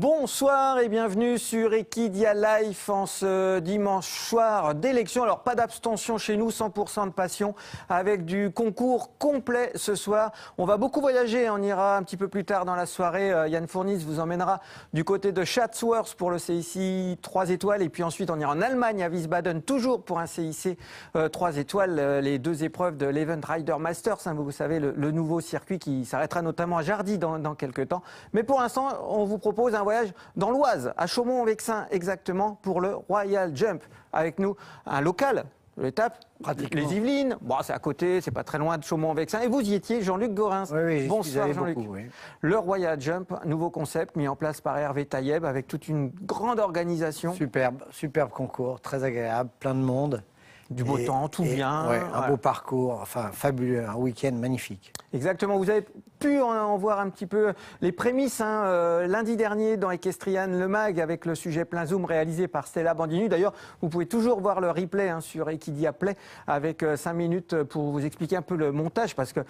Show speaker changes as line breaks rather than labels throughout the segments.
Bonsoir et bienvenue sur Equidia Life en ce dimanche soir d'élection. Alors pas d'abstention chez nous, 100% de passion avec du concours complet ce soir. On va beaucoup voyager, on ira un petit peu plus tard dans la soirée. Yann Fourniss vous emmènera du côté de Chatsworth pour le CIC 3 étoiles et puis ensuite on ira en Allemagne à Wiesbaden toujours pour un CIC 3 étoiles. Les deux épreuves de l'Event Rider Masters, hein, vous savez le nouveau circuit qui s'arrêtera notamment à Jardy dans quelques temps. Mais pour l'instant on vous propose un voyage dans l'Oise, à Chaumont-en-Vexin exactement, pour le Royal Jump. Avec nous, un local de l'étape, les Yvelines. Bon, c'est à côté, c'est pas très loin de Chaumont-en-Vexin. Et vous y étiez, Jean-Luc Gorins.
Oui,
bonsoir Jean-Luc.
Oui.
Le Royal Jump, nouveau concept mis en place par Hervé Taïeb avec toute une grande organisation.
Superbe concours, très agréable, plein de monde.
Du beau temps, tout bien.
Ouais, un beau parcours, enfin fabuleux, un week-end magnifique.
Exactement, vous avez pu en voir un petit peu les prémices lundi dernier dans Equestrian Le Mag avec le sujet plein zoom réalisé par Stella Bandini. D'ailleurs, vous pouvez toujours voir le replay sur Equidia Play avec 5 minutes pour vous expliquer un peu le montage parce que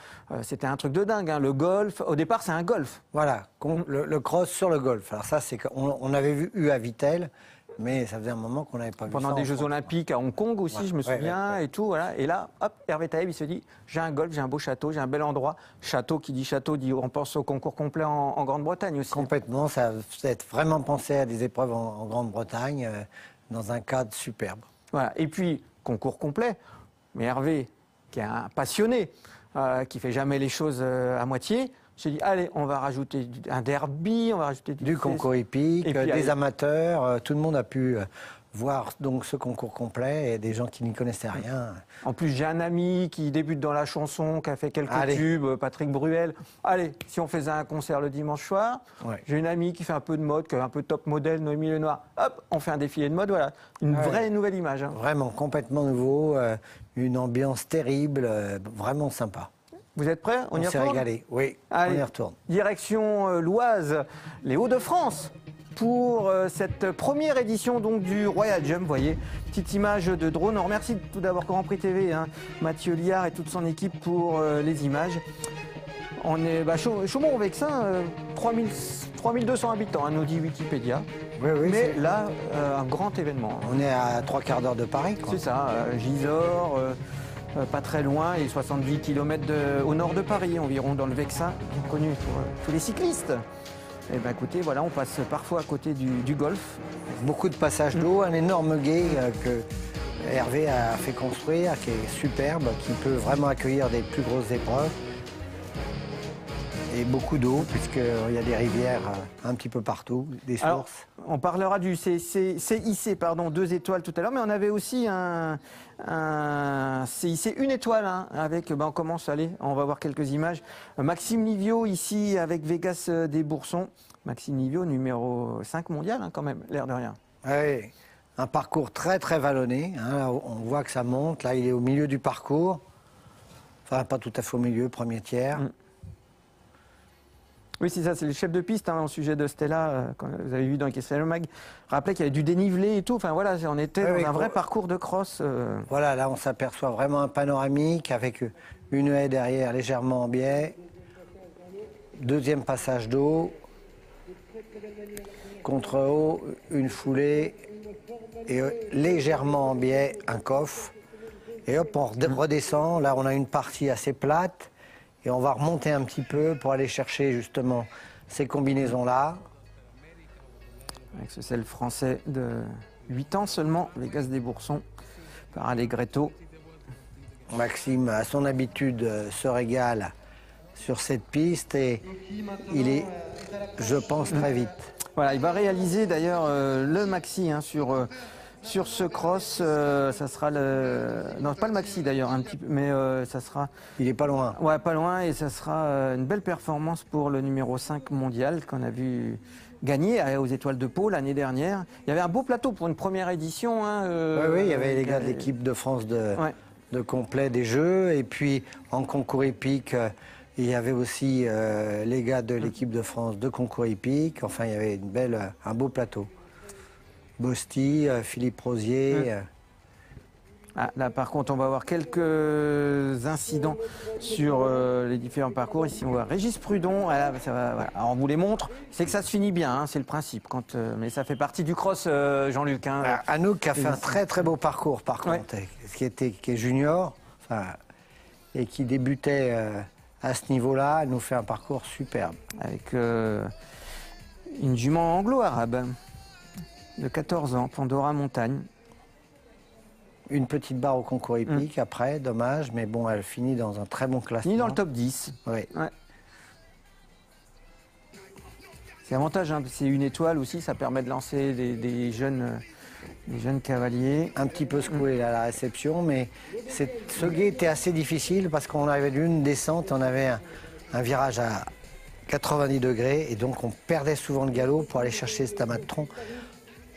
c'était un truc de dingue. Le golf, au départ c'est un golf.
Voilà, le cross sur le golf. Alors ça, c'est qu'on avait eu à Vittel. Mais ça faisait un moment qu'on n'avait pas vu ça.
Pendant des Jeux Olympiques à Hong Kong aussi, je me souviens, et tout. Voilà. Et là, hop, Hervé Taïeb, il se dit, j'ai un golf, j'ai un beau château, j'ai un bel endroit. Château, qui dit château, dit on pense au concours complet en Grande-Bretagne aussi.
Complètement, ça a vraiment pensé à des épreuves en Grande-Bretagne, dans un cadre superbe.
Voilà. Et puis, concours complet. Mais Hervé, qui est un passionné, qui fait jamais les choses à moitié, j'ai dit, allez, on va rajouter un derby, on va rajouter
du concours hippique, des amateurs. Tout le monde a pu voir donc ce concours complet et des gens qui n'y connaissaient rien.
En plus, j'ai un ami qui débute dans la chanson, qui a fait quelques tubes, Patrick Bruel. Allez, si on faisait un concert le dimanche soir, j'ai une amie qui fait un peu de mode, qui est un peu top modèle, Noémie Lenoir. Hop, on fait un défilé de mode, voilà. Une vraie nouvelle image.
Vraiment, complètement nouveau, une ambiance terrible, vraiment sympa.
Vous êtes prêts?
On y retourne? On s'est régalé, oui. Allez, on y retourne.
Direction l'Oise, les Hauts-de-France, pour cette première édition donc, du Royal Jump. Vous voyez, petite image de drone. On remercie tout d'abord Grand Prix TV, Mathieu Liard et toute son équipe pour les images. On est Chaumont-en-Vexin, 3200 habitants, nous dit Wikipédia.
Oui,
mais là, un grand événement.
On est à 3/4 d'heure de Paris.
C'est ça, Gisors. Pas très loin, et 70 km au nord de Paris, environ dans le Vexin, bien connu pour tous les cyclistes. Et bien écoutez, voilà, on passe parfois à côté du golf.
Beaucoup de passages d'eau, un énorme gué que Hervé a fait construire, qui est superbe, qui peut vraiment accueillir des plus grosses épreuves. Et beaucoup d'eau, puisqu'il y a des rivières un petit peu partout, des sources.
Alors, on parlera du CIC 2 étoiles tout à l'heure, mais on avait aussi un CIC 1 étoile, avec, on commence, allez, on va voir quelques images. Maxime Livio ici avec Vegas des Boursons. Maxime Livio, numéro 5 mondial quand même, l'air de rien.
Oui, un parcours très très vallonné, on voit que ça monte, là il est au milieu du parcours. Enfin, pas tout à fait au milieu, premier tiers.
Oui, c'est ça, c'est le chef de piste au sujet de Stella, quand vous avez vu dans Equestrian Le Mag, rappelait qu'il y avait du dénivelé et tout. Enfin voilà, on était dans un vrai parcours de cross.
Voilà, là on s'aperçoit vraiment un panoramique avec une haie derrière légèrement en biais. Deuxième passage d'eau. Contre haut, une foulée et légèrement en biais, un coffre. Et hop, on redescend. Là on a une partie assez plate. Et on va remonter un petit peu pour aller chercher justement ces combinaisons-là.
Avec ce sel français de 8 ans seulement, Vegas des Boursons, par Allegretto.
Maxime, à son habitude, se régale sur cette piste et il est, je pense, très vite.
Voilà, il va réaliser d'ailleurs le maxi sur ce cross, ça sera le... Non, pas le maxi d'ailleurs, un petit peu, mais ça sera...
Il est pas loin.
Ouais, pas loin, et ça sera une belle performance pour le numéro 5 mondial qu'on a vu gagner aux Étoiles de Pau l'année dernière. Il y avait un beau plateau pour une première édition.
Oui, il y avait les gars de l'équipe de France de complet des Jeux, et puis en concours hippique, il y avait aussi les gars de l'équipe de France de concours hippique. Enfin, il y avait un beau plateau. Bosti, Philippe Rosier.
Ah, là, par contre, on va avoir quelques incidents sur les différents parcours. Ici, on voit Régis Prudon. Ah, là, ça va, voilà. Alors, on vous les montre. C'est que ça se finit bien, hein, c'est le principe. Mais ça fait partie du cross, Jean-Luc. Hein.
Anouk a fait un très très beau parcours, par contre, qui est junior, enfin, et qui débutait à ce niveau-là, elle nous fait un parcours superbe.
Avec une jument anglo-arabe de 14 ans, Pandora Montagne.
Une petite barre au concours hippique après, dommage, mais bon, elle finit dans un très bon classement.
Ni dans le top 10.
Oui.
Ouais. C'est avantage, hein, c'est une étoile aussi, ça permet de lancer des jeunes cavaliers.
Un petit peu secoué à la réception, mais ce guet était assez difficile parce qu'on avait une descente, on avait un virage à 90 degrés et donc on perdait souvent le galop pour aller chercher cet amas de tronc.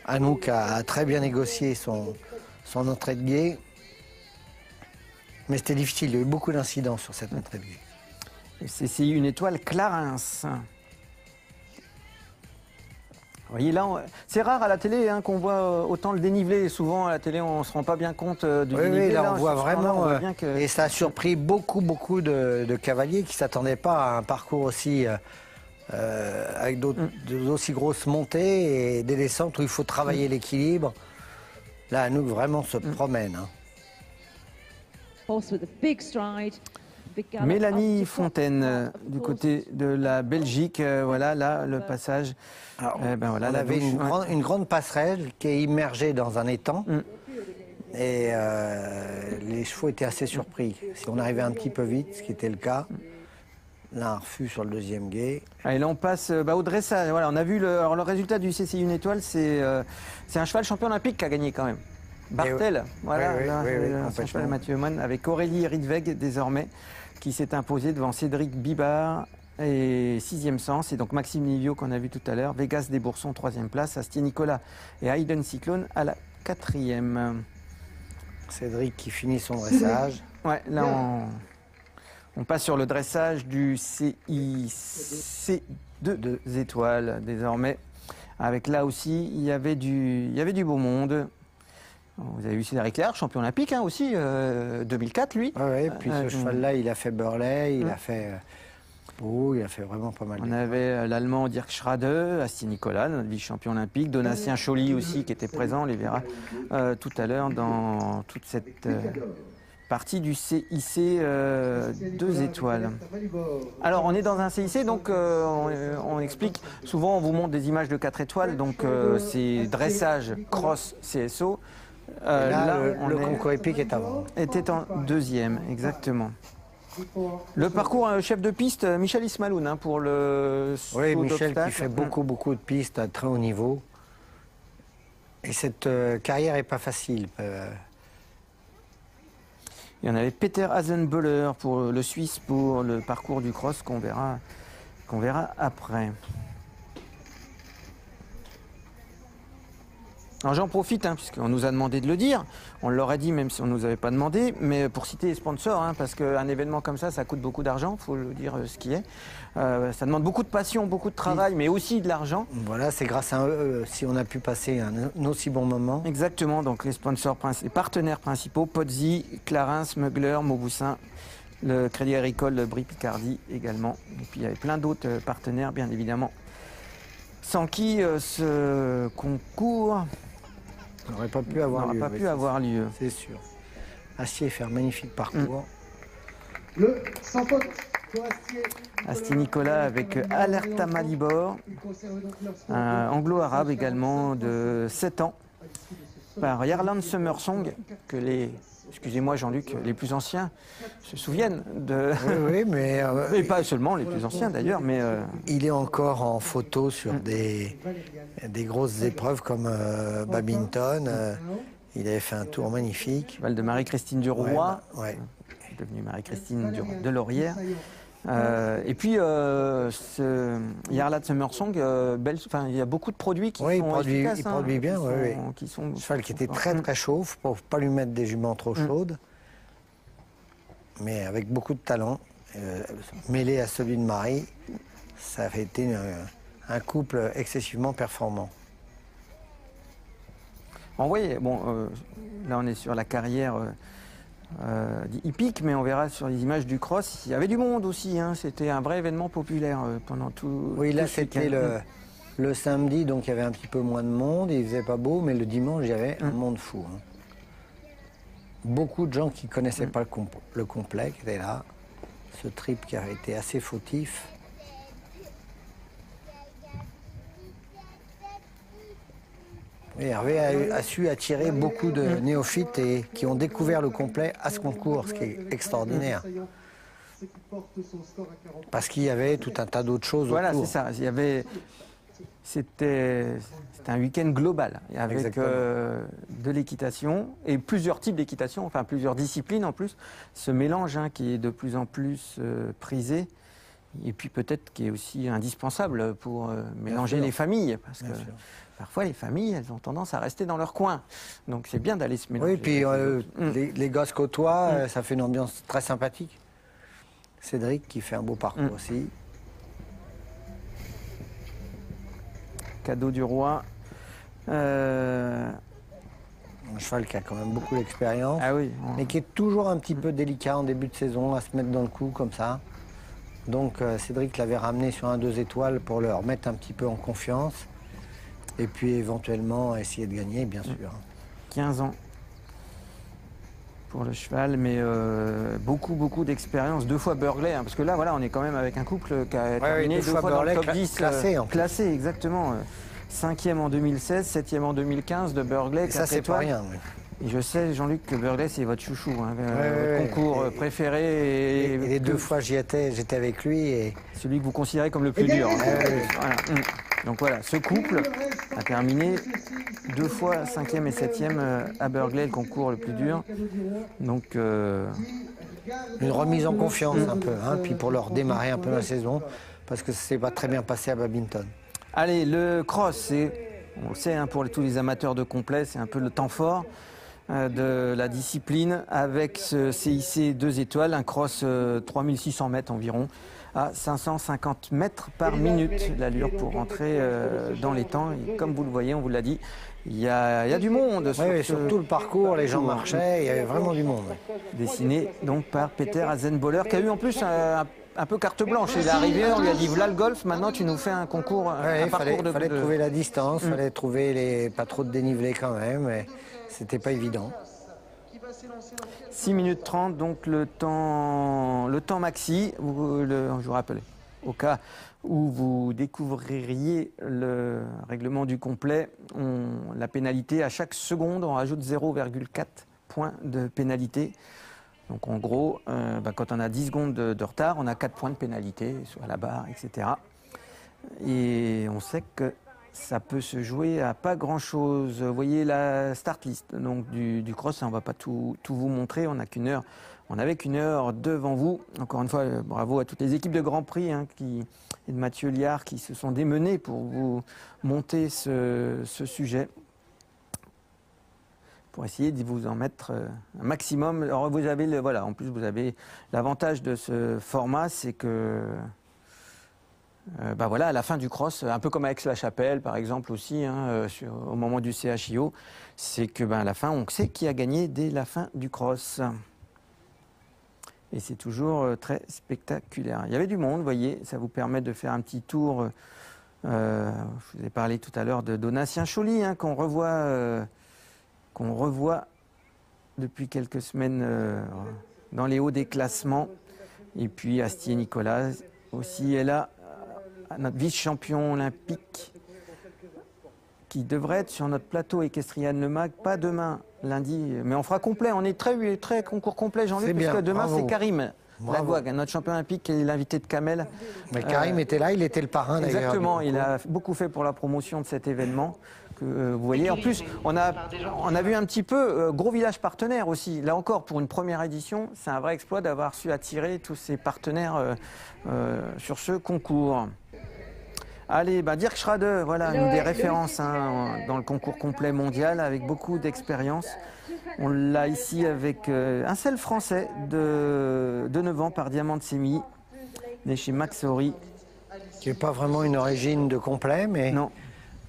Anouk a très bien négocié son entrée de guet, mais c'était difficile, il y a eu beaucoup d'incidents sur cette entrée de guet.
C'est une étoile Clarins. Vous voyez là, c'est rare à la télé hein, qu'on voit autant le dénivelé. Souvent à la télé, on ne se rend pas bien compte du dénivelé.
Oui, là on voit vraiment,
que...
et ça a surpris beaucoup de cavaliers qui ne s'attendaient pas à un parcours aussi, avec d'aussi grosses montées et des descentes où il faut travailler l'équilibre. Là, Anouk vraiment se promène. Hein.
Mélanie Fontaine, du côté de la Belgique, voilà là le passage.
Alors,
voilà,
on avait une grande passerelle qui est immergée dans un étang et les chevaux étaient assez surpris. Si on arrivait un petit peu vite, ce qui était le cas, là un refus sur le deuxième guet.
Et là on passe au dressage. Voilà, on a vu le résultat du CCI Une Étoile, c'est un cheval champion olympique qui a gagné quand même. Bartel, voilà, son cheval Mathieu Moine avec Aurélie Riedweg désormais, qui s'est imposé devant Cédric Bibard et 6e sens, et donc Maxime Livio qu'on a vu tout à l'heure, Vegas des Boursons 3e place, Astier Nicolas et Hayden Cyclone à la 4e.
Cédric qui finit son dressage.
Ouais, là on passe sur le dressage du CIC 2 étoiles désormais, avec là aussi il y avait du beau monde. Vous avez vu Cédric Clair, champion olympique hein, aussi, 2004 lui.
Oui, puis ce cheval-là, il a fait Burley, il a fait il a fait vraiment pas mal.
On avait l'Allemand Dirk Schrade, Astier Nicolas, notre vice-champion olympique, Donatien Choly aussi qui était présent, on les verra tout à l'heure dans toute cette partie du CIC 2 étoiles. Alors on est dans un CIC, donc on explique, souvent on vous montre des images de 4 étoiles, donc c'est dressage, cross, CSO.
Là, le concours épique est avant.
Était en 2e, exactement. Le parcours chef de piste, Michel Ismaloun hein, pour le saut
Oui, Michel
d'obstacle.
qui fait beaucoup de pistes à très haut niveau. Et cette carrière n'est pas facile.
Il y en avait Peter Hasenböller pour le Suisse pour le parcours du cross qu'on verra après. Alors j'en profite, hein, puisqu'on nous a demandé de le dire, on l'aurait dit même si on ne nous avait pas demandé, mais pour citer les sponsors, hein, parce qu'un événement comme ça coûte beaucoup d'argent, il faut le dire ce qui est. Ça demande beaucoup de passion, beaucoup de travail, mais aussi de l'argent.
Voilà, c'est grâce à eux si on a pu passer un aussi bon moment.
Exactement, donc les sponsors, les partenaires principaux, Pozzi, Clarins, Mugler, Mauboussin, le Crédit Agricole, le Brie Picardie également. Et puis il y avait plein d'autres partenaires, bien évidemment, sans qui ce concours
n'aurait pas pu avoir lieu. C'est sûr. Astier fait un magnifique parcours.
Le sans faute.
Astier Nicolas avec Alerta Malibor, un anglo-arabe également de 7 ans, par Yarland Summersong, que excusez-moi Jean-Luc, les plus anciens se souviennent de...
Oui, mais...
Et pas seulement les plus anciens d'ailleurs, mais...
Il est encore en photo sur des grosses épreuves comme badminton. Il avait fait un tour magnifique.
Val de Marie-Christine Duroy,
ouais.
Devenue Marie-Christine de Laurière. Et puis, Yarland Summersong, il y a beaucoup de produits qui sont efficaces.
Il produit bien, un cheval qui était très chaud, il ne faut pas lui mettre des juments trop chaudes, mais avec beaucoup de talent, mêlé à celui de Marie, ça a été un couple excessivement performant.
On voyait, bon, là on est sur la carrière hippique, mais on verra sur les images du cross, il y avait du monde aussi, hein, c'était un vrai événement populaire pendant tout.
Oui, là
tout ce
c'était
week-end.
le samedi, donc il y avait un petit peu moins de monde, il faisait pas beau, mais le dimanche il y avait un monde fou. Hein. Beaucoup de gens qui ne connaissaient pas le complet qui étaient là. Ce trip qui a été assez fautif. Et Hervé a su attirer beaucoup de néophytes et qui ont découvert le complet à ce concours, ce qui est extraordinaire. Parce qu'il y avait tout un tas d'autres choses
Voilà,
autour.
c'est ça. C'était un week-end global avec de l'équitation et plusieurs types d'équitation, enfin plusieurs disciplines en plus. Ce mélange hein, qui est de plus en plus prisé et puis peut-être qui est aussi indispensable pour mélanger les familles. Parce que parfois les familles, elles ont tendance à rester dans leur coin. Donc c'est bien d'aller se mélanger.
Oui, puis les gosses côtoient, ça fait une ambiance très sympathique. Cédric qui fait un beau parcours aussi.
Cadeau du roi.
Un cheval qui a quand même beaucoup d'expérience,
Ah oui.
mais qui est toujours un petit peu délicat en début de saison, à se mettre dans le coup comme ça. Donc Cédric l'avait ramené sur un 2 étoiles pour le remettre un petit peu en confiance. Et puis éventuellement essayer de gagner, bien sûr.
15 ans pour le cheval, mais beaucoup d'expérience. 2 fois Burghley, hein, parce que là, voilà, on est quand même avec un couple qui a terminé
2
2 fois dans le
Burghley,
top 10.
classé, en plus.
Classé, exactement. 5e en 2016, 7e en 2015 de Burghley.
Et ça, c'est pas rien. Oui.
Et je sais, Jean-Luc, que Burghley, c'est votre chouchou, hein, votre concours préféré.
Et les 2 fois j'étais avec lui. Et...
celui que vous considérez comme le plus dur. Voilà. Donc voilà, ce couple a terminé 2 fois 5e et 7e à Burghley, le concours le plus dur. Donc
une remise en confiance un peu, hein, puis pour leur démarrer un peu la saison, parce que ça s'est pas très bien passé à Babington.
allez, le cross, on le sait, hein, pour tous les amateurs de complet, c'est un peu le temps fort de la discipline avec ce CIC 2 étoiles, un cross 3600 mètres environ, à 550 mètres par minute, l'allure pour rentrer dans les temps. Et comme vous le voyez, on vous l'a dit, il y a du monde.
Sur tout le parcours, les gens marchaient, il y avait vraiment du monde.
Dessiné donc par Peter Azenboller, qui a eu en plus un peu carte blanche. Il est arrivé, on lui a dit voilà le golf, maintenant tu nous fais un concours.
Il fallait trouver la distance, il fallait trouver pas trop de dénivelé quand même, mais c'était pas évident.
6 minutes 30, donc le temps maxi, je vous rappelle, au cas où vous découvririez le règlement du complet, la pénalité à chaque seconde, on rajoute 0,4 points de pénalité. Donc en gros, quand on a 10 secondes de retard, on a 4 points de pénalité, soit à la barre, etc. Et on sait que ça peut se jouer à pas grand-chose. Vous voyez la start list donc du cross, on ne va pas tout vous montrer, on n'avait qu'une heure devant vous. Encore une fois, bravo à toutes les équipes de Grand Prix et de Mathieu Liard qui se sont démenées pour vous monter ce sujet, pour essayer de vous en mettre un maximum. Alors vous avez en plus vous avez l'avantage de ce format, c'est que à la fin du cross, un peu comme avec Aix-la-Chapelle par exemple aussi, hein, au moment du CHIO, c'est que à la fin on sait qui a gagné dès la fin du cross. Et c'est toujours très spectaculaire. Il y avait du monde, vous voyez, ça vous permet de faire un petit tour. Je vous ai parlé tout à l'heure de Donatien Choly, hein, qu'on revoit depuis quelques semaines dans les hauts des classements. Et puis Astier Nicolas aussi est là, notre vice-champion olympique, qui devrait être sur notre plateau équestrian Le Mag, pas demain, lundi, mais on fera complet, on est très concours complet, Jean-Luc, parce que demain c'est Karim Lavoie, notre champion olympique, qui est l'invité de Kamel.
Mais Karim était là, il était le parrain d'ailleurs.
Exactement, il a beaucoup fait pour la promotion de cet événement. Vous voyez, en plus, on a vu un petit peu gros village partenaire aussi. Là encore, pour une première édition, c'est un vrai exploit d'avoir su attirer tous ces partenaires sur ce concours. Allez, Dirk Schrade, voilà, une des références dans le concours complet mondial, avec beaucoup d'expérience. On l'a ici avec un seul Français de 9 ans par Diamant de Sémilly, né chez Max Horry.
Qui n'est pas vraiment une origine de complet, mais
non.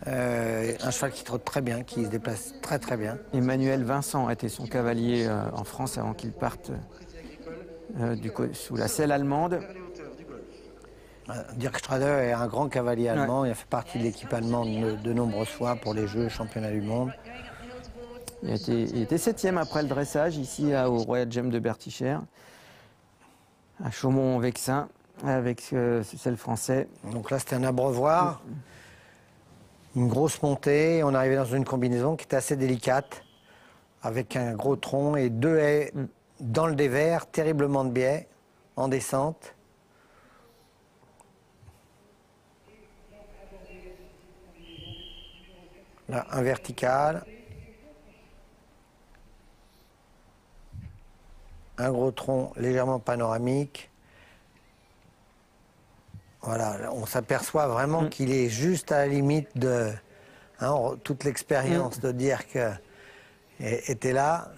Un cheval qui trotte très bien, qui se déplace très très bien.
Emmanuel Vincent était son cavalier en France avant qu'il parte sous la selle allemande.
Dirk Strader est un grand cavalier allemand. Ouais. Il a fait partie de l'équipe allemande de nombreuses fois pour les Jeux, championnats du monde.
Il était 7e après le dressage ici au Royal Gem de Bertichères, à Chaumont-Vexin, avec celle français.
Donc là, c'était un abreuvoir, une grosse montée. On arrivait dans une combinaison qui était assez délicate, avec un gros tronc et 2 haies dans le dévers, terriblement de biais, en descente. Là, un vertical. Un gros tronc légèrement panoramique. Voilà, on s'aperçoit vraiment qu'il est juste à la limite de toute l'expérience de dire que était là.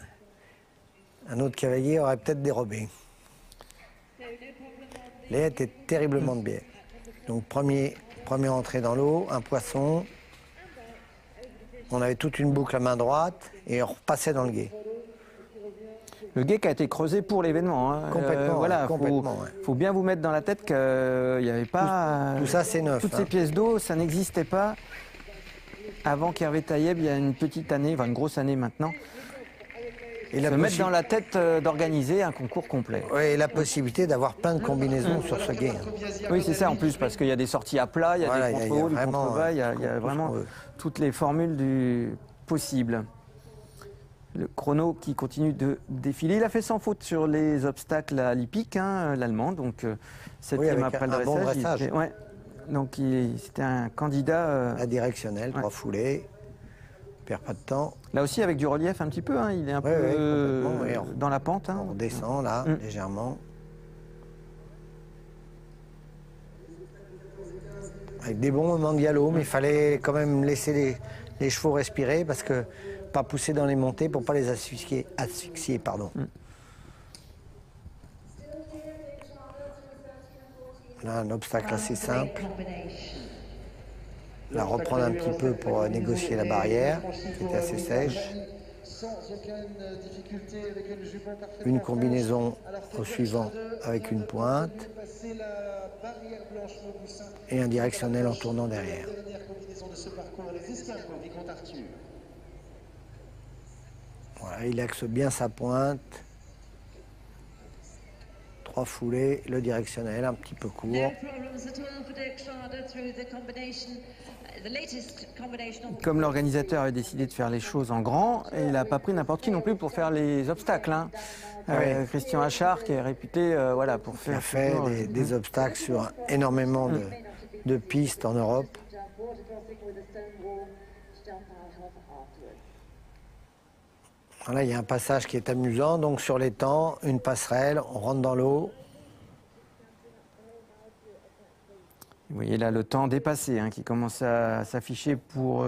Un autre cavalier aurait peut-être dérobé. Les haies étaient terriblement de biais. Donc première entrée dans l'eau, un poisson. On avait toute une boucle à main droite et on repassait dans le gué.
Le gué qui a été creusé pour l'événement. Hein.
Complètement,
voilà,
complètement.
Faut bien vous mettre dans la tête qu'il n'y avait pas...
Tout ça, c'est neuf.
Toutes ces pièces d'eau, ça n'existait pas. Avant qu'Hervé Taïeb, il y a une petite année, enfin une grosse année maintenant, et se mettre dans la tête d'organiser un concours complet.
Oui, et la possibilité d'avoir plein de combinaisons sur ce gué.
Oui, c'est ça en plus, parce qu'il y a des sorties à plat, il y a des contre-hauts, du contre-bas, il y a vraiment toutes les formules possibles. Le chrono qui continue de défiler. Il a fait sans faute sur les obstacles à l'hippique, l'Allemand, donc 7e après le dressage.
Bon
donc c'était un candidat...
à directionnel, 3 foulées, perd pas de temps.
Là aussi avec du relief un petit peu, il est un peu dans la pente.
On redescend là, légèrement. Avec des bons moments de galop, mais il fallait quand même laisser les chevaux respirer parce que pas pousser dans les montées pour pas les asphyxier. Pardon. Là, un obstacle assez simple. Là, reprendre un petit peu pour négocier la barrière, qui était assez sèche. Une combinaison au suivant avec une pointe. Et un directionnel en tournant derrière. Voilà, il axe bien sa pointe. 3 foulées, le directionnel un petit peu court.
Comme l'organisateur avait décidé de faire les choses en grand, il n'a pas pris n'importe qui non plus pour faire les obstacles. Christian Achard qui est réputé pour faire...
Il a fait des obstacles sur énormément de pistes en Europe. Là, il y a un passage qui est amusant, donc sur les temps, une passerelle, on rentre dans l'eau.
Vous voyez là le temps dépassé qui commence à s'afficher pour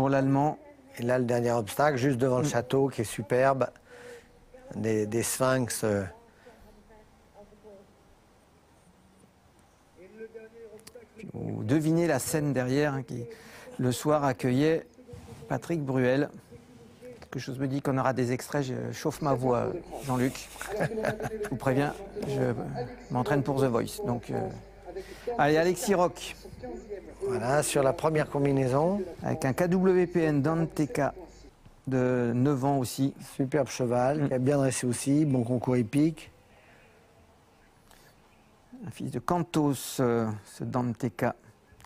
l'Allemand.
Et là, le dernier obstacle, juste devant le château, qui est superbe, des sphinx.
Vous devinez la scène derrière qui, le soir, accueillait Patrick Bruel. Quelque chose me dit qu'on aura des extraits. Je chauffe ma voix, Jean-Luc. Je vous préviens, je m'entraîne pour The Voice. Donc, allez, Alexis Roch.
Voilà, sur la première combinaison.
Avec un KWPN d'Anteka de 9 ans aussi.
Superbe cheval, qui a bien dressé aussi, bon concours hippique.
Un fils de Cantos, ce Danteka.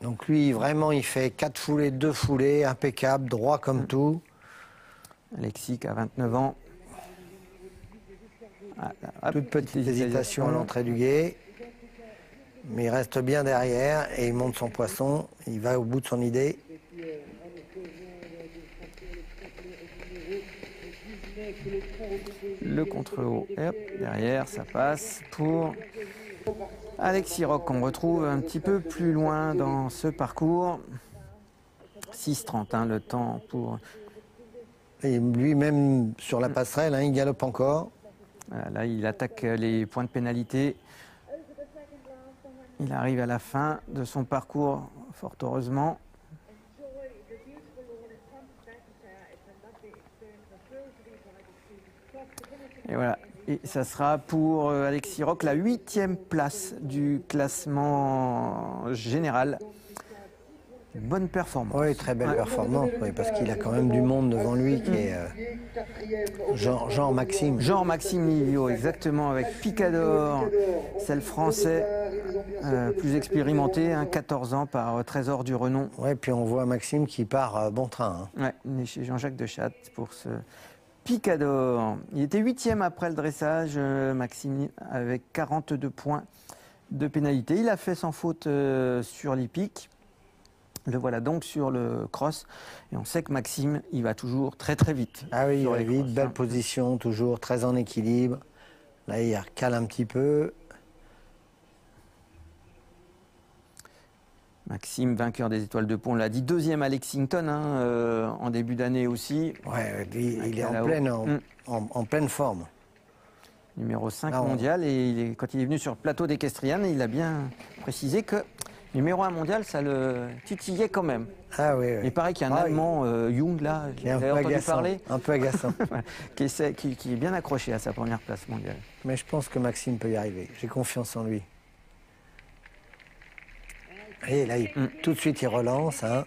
Donc lui, vraiment, il fait 4 foulées, 2 foulées, impeccable, droit comme tout.
Alexis qui a 29 ans.
Toute petite hésitation à l'entrée du gué. Mais il reste bien derrière et il monte son poisson. Il va au bout de son idée.
Le contre-haut, derrière, ça passe pour Alexis Roch, qu'on retrouve un petit peu plus loin dans ce parcours. 6,30 le temps pour...
Et lui-même sur la passerelle, il galope encore.
Voilà, là, il attaque les points de pénalité. Il arrive à la fin de son parcours, fort heureusement. Et voilà. Et ça sera pour Alexis Roch la 8e place du classement général. Bonne performance.
Oui, très belle performance, oui, parce qu'il a quand même du monde devant lui qui est Jean-Maxime.
Jean-Maxime Livio, exactement, avec Picador, c'est le français plus expérimenté, 14 ans par Trésor du Renom.
Oui, puis on voit Maxime qui part bon train.
Ouais, né chez Jean-Jacques de Chatte pour ce Picador. Il était 8e après le dressage, Maxime, avec 42 points de pénalité. Il a fait sans faute sur l'hippique. Le voilà donc sur le cross. Et on sait que Maxime, il va toujours très très vite.
Ah oui, il va vite,
crosses,
belle position, toujours très en équilibre. Là, il recale un petit peu.
Maxime, vainqueur des Étoiles de Pont, on l'a dit, 2e à Lexington en début d'année aussi.
Ouais, il est en pleine forme.
Numéro 5
Là,
mondial. Et quand il est venu sur le plateau d'Equestrian, il a bien précisé que numéro 1 mondial, ça le titillait quand même.
Ah oui, oui.
Il paraît qu'il y a un Allemand, Jung, là,
Qui est un
vous
peu
avez entendu
agaçant.
parler,
Un peu agaçant.
qui est bien accroché à sa première place mondiale.
Mais je pense que Maxime peut y arriver. J'ai confiance en lui. Et là, tout de suite, il relance. Hein.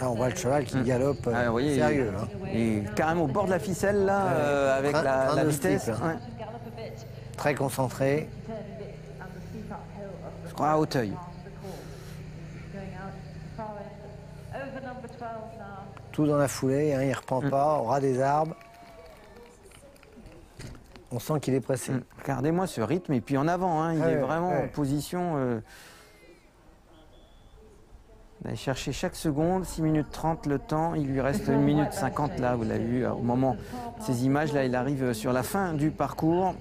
Là, on voit le cheval qui galope
Ah, vous voyez,
sérieux. Hein.
Il est carrément au bord de la ficelle, là, avec la
de
vitesse.
steeple, hein.
Ouais.
Très concentré.
Je crois à Hauteuil.
Tout dans la foulée, hein, il ne reprend pas, au ras des arbres. On sent qu'il est pressé.
Regardez-moi ce rythme, et puis en avant, il est vraiment en position. D'aller chercher chaque seconde, 6 minutes 30 le temps, il lui reste 1 minute 50 là, vous l'avez vu, au moment de ces images, là il arrive sur la fin du parcours.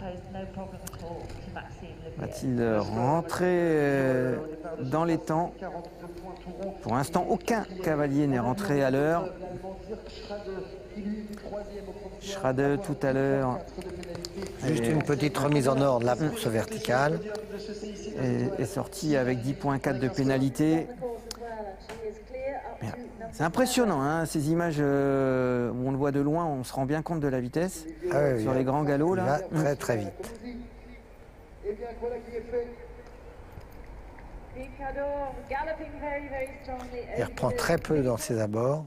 Va-t-il rentrer dans les temps? Pour l'instant, aucun cavalier n'est rentré à l'heure. Schrader tout à l'heure.
Juste une petite remise en ordre là pour ce vertical.
Est sorti avec 10,4 de pénalité. C'est impressionnant, ces images où on le voit de loin, on se rend bien compte de la vitesse sur les grands galops. Là.
Il va très très vite. Il reprend très peu dans ses abords.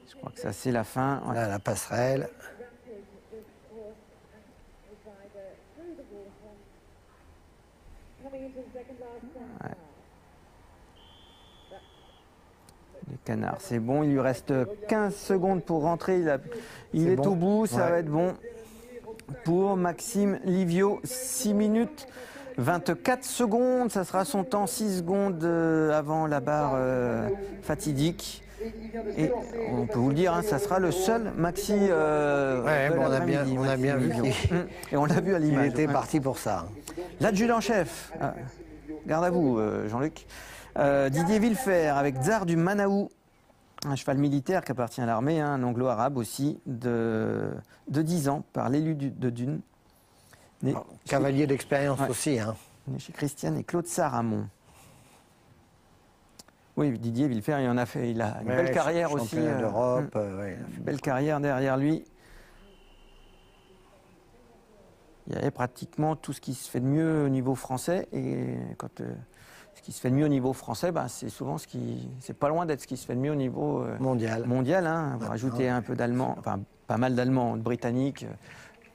Je crois que ça c'est la fin. Ouais.
Là, la passerelle.
Ouais. Les canards, c'est bon, il lui reste 15 secondes pour rentrer, il est bon. Au bout, ça va être bon pour Maxime Livio, 6 minutes 24 secondes, ça sera son temps, 6 secondes avant la barre fatidique. Et on peut vous le dire, ça sera le seul maxi.
On a bien vu
et on l'a vu à l'image.
Il était parti pour ça.
L'adjudant-chef, garde à vous, Jean-Luc. Didier Villefert avec Tsar du Manaou, un cheval militaire qui appartient à l'armée, un anglo-arabe aussi, de 10 ans, par l'élu de Dune.
Cavalier d'expérience aussi. Hein.
Né chez Christiane et Claude Saramon. Oui, Didier Villefert, il a une belle carrière aussi.
Championnat d'Europe.
Une belle carrière derrière lui. Il y avait pratiquement tout ce qui se fait de mieux au niveau français. Et quand ce qui se fait de mieux au niveau français, c'est souvent c'est pas loin d'être ce qui se fait de mieux au niveau
mondial.
On va rajouter un peu d'allemand, enfin pas mal d'allemand, de britannique,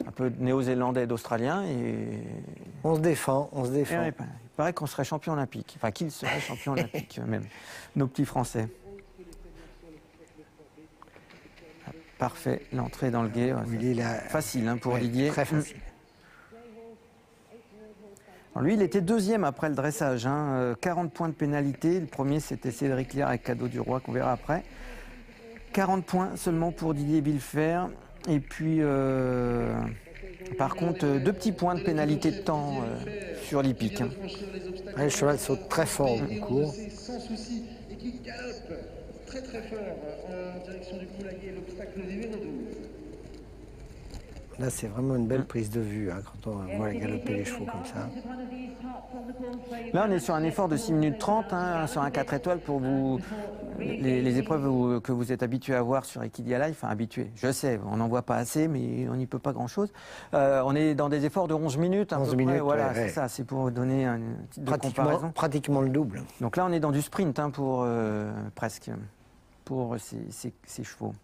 un peu de néo-zélandais, d'australien. Et
on se défend. Il
paraît qu'on serait champion olympique, enfin qu'il serait champion olympique même, nos petits Français. Parfait, l'entrée dans le gué, facile pour Didier.
Très facile.
Alors lui, il était 2e après le dressage, 40 points de pénalité. Le premier, c'était Cédric Liard avec Cadeau du Roi, qu'on verra après. 40 points seulement pour Didier Villefert. Et puis, par contre, 2 petits points de pénalité de temps sur l'hippique.
Le cheval saute très fort au concours.
Sans souci et qui galope très très fort en direction du poulailler, l'obstacle numéro 12.
Là, c'est vraiment une belle prise de vue hein, quand on voit galoper les chevaux comme ça.
Là, on est sur un effort de 6 minutes 30, hein, sur un 4 étoiles pour vous. Les épreuves que vous êtes habitués à voir sur Equidia Live, enfin habitués, je sais, on n'en voit pas assez, mais on n'y peut pas grand-chose. On est dans des efforts de 11 minutes, à
11
peu
minutes,
près, voilà,
ouais,
c'est
ouais.
ça, c'est pour donner un titre de comparaison.
Pratiquement le double.
Donc là, on est dans du sprint, hein, pour presque, pour ces chevaux.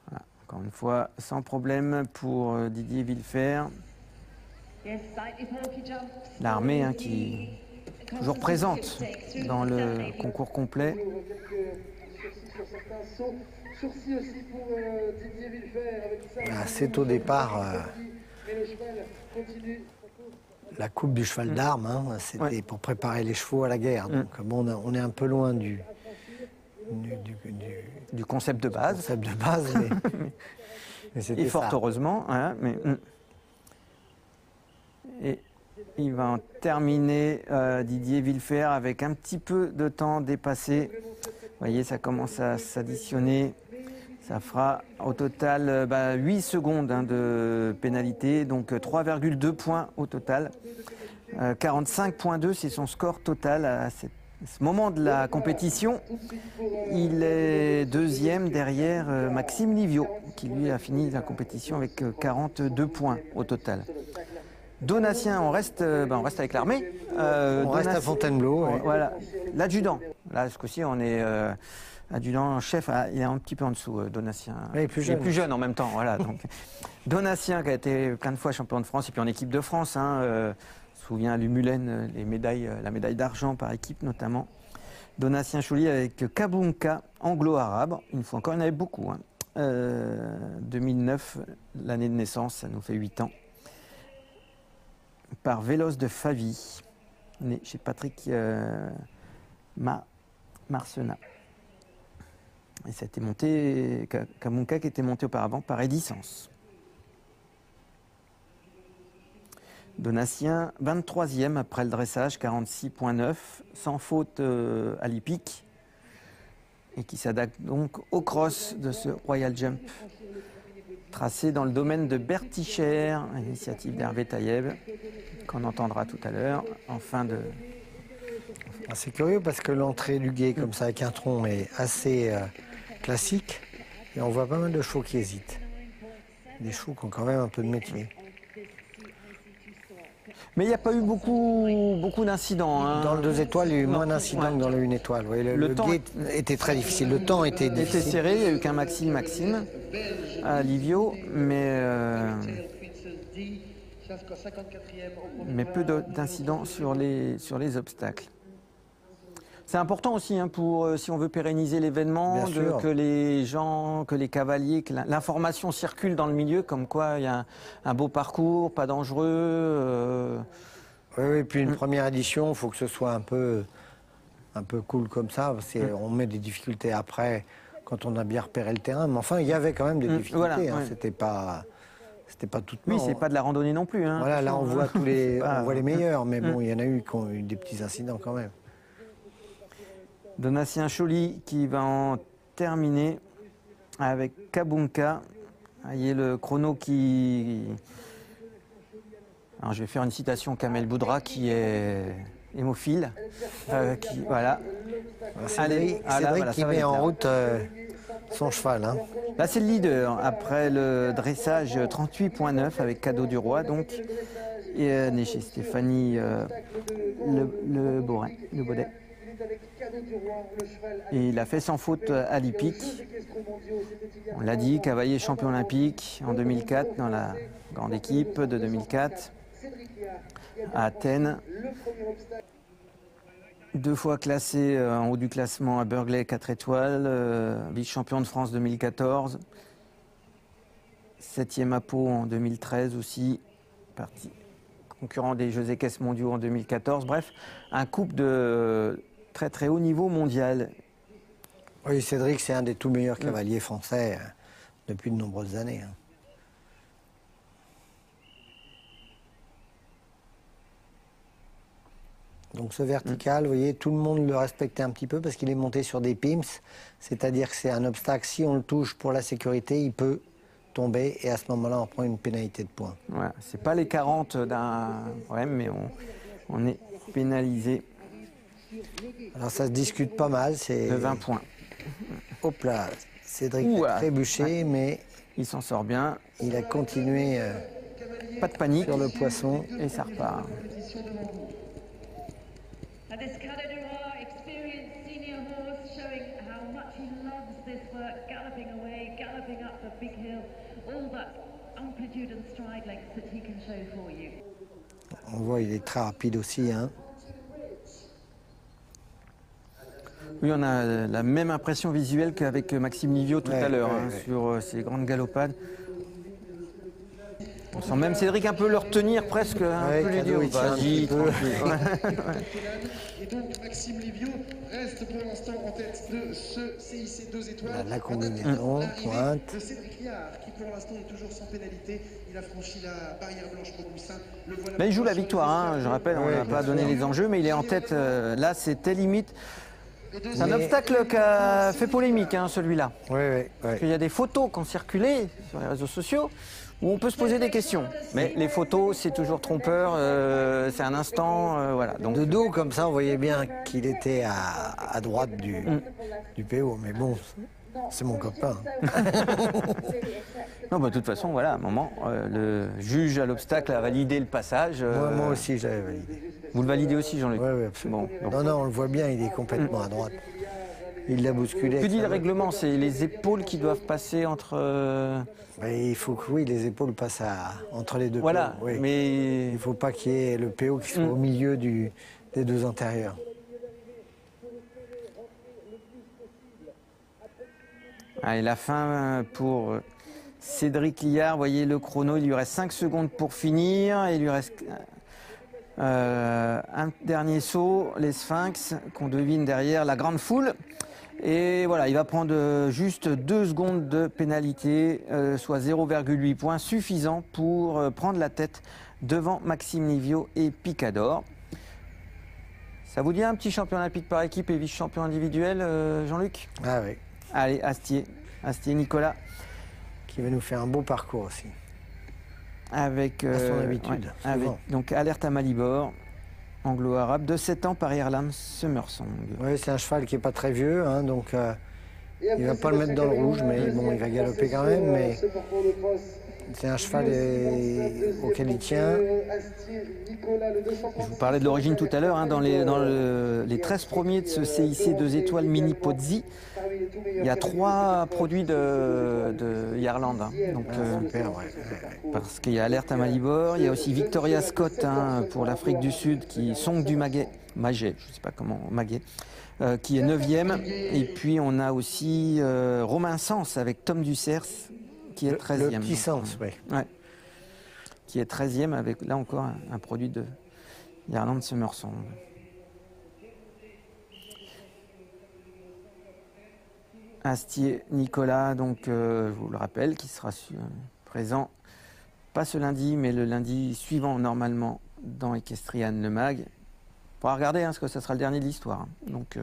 Voilà. Encore une fois, sans problème pour Didier Villefert. L'armée hein, qui est toujours présente dans le concours complet.
C'est au départ la coupe du cheval d'armes, hein, c'était pour préparer les chevaux à la guerre. Donc bon, on est un peu loin du
concept de base.
Mais c'était
et fort
ça.
heureusement. Hein, et il va en terminer Didier Villefert avec un petit peu de temps dépassé. Vous voyez, ça commence à s'additionner. Ça fera au total 8 secondes hein, de pénalité, donc 3,2 points au total. 45,2, c'est son score total à ce moment de la compétition. Il est deuxième derrière Maxime Livio, qui lui a fini la compétition avec 42 points au total. Donatien, on reste avec l'armée.
On reste à Fontainebleau. Ouais.
Voilà, l'adjudant. Là, ce coup-ci, on est adjudant-chef. Il est un petit peu en dessous, Donatien.
Il est plus jeune.
Il est plus jeune en même temps. Voilà, donc. Donatien, qui a été plein de fois champion de France et puis en équipe de France. Hein, je me souviens à Lumulène, la médaille d'argent par équipe notamment. Donatien Chouli avec Kabunka, anglo-arabe. Une fois encore, il y en avait beaucoup. Hein. 2009, l'année de naissance, ça nous fait 8 ans. Par Vélos de Favie, né chez Patrick Marcenat. Et ça a été monté, Kabunka qui était monté auparavant par Edicence. Donatien, 23e après le dressage, 46,9, sans faute à l'hippique, et qui s'adapte donc au cross de ce Royal Jump, tracé dans le domaine de Bertichère, initiative d'Hervé Taïeb, qu'on entendra tout à l'heure, en fin de...
C'est curieux parce que l'entrée du guet, comme ça, avec un tronc, est assez classique, et on voit pas mal de chevaux qui hésitent. Des chevaux qui ont quand même un peu de métier.
Mais il n'y a pas eu beaucoup d'incidents. Hein.
Dans le 2 étoiles, il y a eu moins d'incidents que dans le 1 étoile. Oui, le guet était très difficile. Le temps était difficile.
Était serré, il n'y a eu qu'un Maxime à Livio, mais peu d'incidents sur les obstacles. C'est important aussi hein, pour si on veut pérenniser l'événement, que les gens, que les cavaliers, que l'information circule dans le milieu, comme quoi il y a un beau parcours, pas dangereux.
Oui, puis une première édition, il faut que ce soit un peu cool comme ça. On met des difficultés après quand on a bien repéré le terrain. Mais enfin, il y avait quand même des difficultés. Voilà, hein. C'était pas tout.
Oui, c'est pas de la randonnée non plus. Hein,
voilà, là on voit on voit les meilleurs, mais bon, il y en a eu qui ont eu des petits incidents quand même.
Donatien Chouli qui va en terminer avec Kabunka. Vous voyez le chrono qui... Alors je vais faire une citation Kamel Boudra qui est hémophile. Voilà.
Cédric qui met en route son cheval. Hein.
Là c'est le leader après le dressage 38,9 avec Cadeau du Roi donc. Et né chez Stéphanie Le Baudet. Et il a fait sans faute à l'hippique. On l'a dit, cavalier champion olympique en 2004 dans la grande équipe de 2004 à Athènes. 2 fois classé en haut du classement à Burghley 4 étoiles, vice-champion de France 2014, 7e à Pau en 2013 aussi, parti concurrent des Jeux équestres mondiaux en 2014. Bref, un couple de très très haut niveau mondial.
Oui, Cédric, c'est un des tout meilleurs cavaliers français depuis de nombreuses années. Hein. Donc ce vertical, vous voyez, tout le monde le respectait un petit peu parce qu'il est monté sur des pims. C'est-à-dire que c'est un obstacle, si on le touche pour la sécurité, il peut tomber et à ce moment-là, on prend une pénalité de points.
Voilà, c'est pas les 40 d'un problème, mais on est pénalisé
Alors ça se discute pas mal.
de 20 points.
Hop là, Cédric
Ouah.
a trébuché, mais
Il s'en sort bien,
il a continué
pas de panique,
sur le poisson.
et ça repart.
And this Canadura experienced senior horse showing how much he loves this work, galloping away, galloping up the big hill, all that amplitude and stride length that he can show for you.
On voit, il est très rapide aussi. Hein.
Oui, on a la même impression visuelle qu'avec Maxime Livio tout
Ouais,
à l'heure,
ouais,
hein,
ouais.
sur ces grandes galopades. On sent même Cédric un peu le retenir presque, un
Ouais,
peu lui
Cadeau,
dire
il tient un
vas-y,
petit peu.
tranquille.
Et donc Maxime Livio reste pour l'instant en tête de ce CIC 2 étoiles.
La combinaison, pointe.
De Cédric Liard, qui pour l'instant est toujours sans pénalité. Il a franchi la barrière blanche Maucoussin. Le voilà.
Mais il joue la victoire, hein, je rappelle, on
Ouais,
n'a
bien
pas donné les enjeux, mais il est en tête. Là, c'était limite. C'est un
Mais-
obstacle qui a fait polémique, hein, celui-là.
Oui, oui, oui.
Il y a des photos qui ont circulé sur les réseaux sociaux où on peut se poser des questions. Mais les photos, c'est toujours trompeur, c'est un instant, voilà. Donc,
De dos, comme ça, on voyait bien qu'il était à droite du PO. Mais bon, c'est mon copain.
non, bah, de toute façon, voilà, à un moment, le juge à l'obstacle a validé le passage.
Moi aussi, j'avais validé.
Vous le validez aussi, Jean-Luc?
Oui, oui, absolument.
Bon, donc,
Non, non, on le voit bien, il est complètement à droite. Il l'a bousculé.
que
avec
dit
sa
le
main.
règlement? C'est les épaules qui doivent passer entre...
Mais il faut que, oui, les épaules passent entre les deux
Voilà,
PO. Oui.
mais...
Il ne faut pas qu'il y ait le PO qui soit au milieu des deux antérieurs.
Allez, la fin pour Cédric Liard. Vous voyez le chrono, il lui reste 5 secondes pour finir. Il lui reste un dernier saut, les Sphinx, qu'on devine derrière la grande foule. Et voilà, il va prendre juste 2 secondes de pénalité, soit 0,8 points, suffisant pour prendre la tête devant Maxime Livio et Picador. Ça vous dit un petit champion olympique par équipe et vice-champion individuel, Jean-Luc?
Ah oui,
Allez, Astier, Nicolas,
qui va nous faire un beau parcours aussi.
avec,
À son habitude,
avec
souvent.
donc Alerte à Malibor, anglo-arabe, de 7 ans par Ireland Summersong.
Oui, c'est un cheval qui n'est pas très vieux, hein, donc il ne va pas le mettre dans le rouge, mais bon, il va galoper quand même. Mais c'est un cheval auquel il tient.
Je vous parlais de l'origine tout à l'heure, hein, dans les 13 premiers de ce CIC 2 étoiles Mini Pozzi, il y a 3 produits de Ireland. Hein. Donc,
Super, ouais, ouais.
parce qu'il y a Alerte à Malibor, il y a aussi Victoria Scott hein, pour l'Afrique du Sud, qui Song du Maget, je ne sais pas comment, Maget, qui est 9e. Et puis on a aussi Romain Sens avec Tom Ducers, qui est 13e.
Le petit sens, oui.
Ouais. Qui est 13e avec là encore un produit de Ireland Summersong. Astier Nicolas, donc je vous le rappelle, qui sera présent pas ce lundi, mais le lundi suivant normalement dans Equestrian Le Mag. On pourra regarder, hein, parce que ça sera le dernier de l'histoire. Hein. Donc,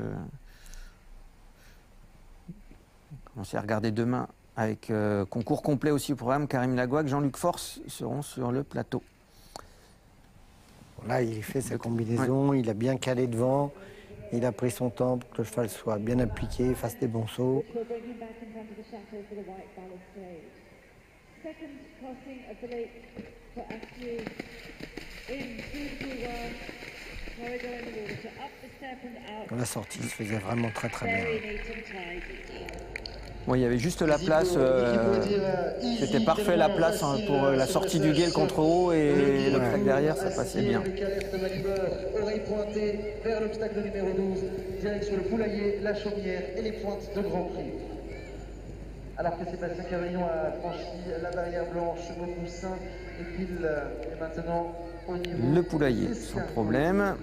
on s'est regardé demain avec concours complet aussi au programme. Karim Lagouac, Jean-Luc Force seront sur le plateau.
Là, il fait sa combinaison, il a bien calé devant, il a pris son temps pour que le cheval soit bien appliqué, fasse des bons sauts.
We'll bring him back in front of the chateau for the white balustrade. Second crossing of the lake for Astier in beautiful work. Corridor in the water, up the step and out.
La sortie se faisait vraiment très très bien.
Very neat and tidy.
Bon, il y avait juste la place, c'était parfait la place hein, pour la sortie du guet, le contre-haut et le plaque derrière, ça passait bien.
Oreille pointée vers l'obstacle numéro 12, direction le poulailler, la chaumière et les pointes de Grand Prix. Alors que Sébastien Cavaillon a franchi la barrière blanche, Maucoussin et qu'il est maintenant au niveau
Le poulailler, sans problème.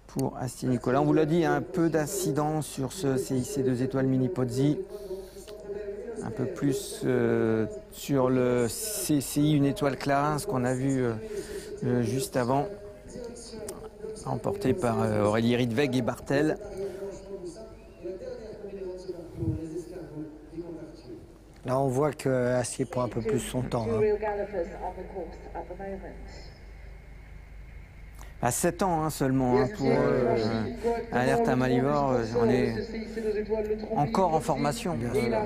Pour Astier Nicolas. On vous l'a dit, un peu d'incidents sur ce CIC 2 étoiles Mini Pozzi. Un peu plus sur le CCI 1 étoile Clarins qu'on a vu juste avant. emporté par Aurélie Riedweg et Bartel.
Là, on voit que Assier prend un peu plus son temps. Hein.
À 7 ans hein, seulement hein, pour Alerta Malivor, on est encore en formation.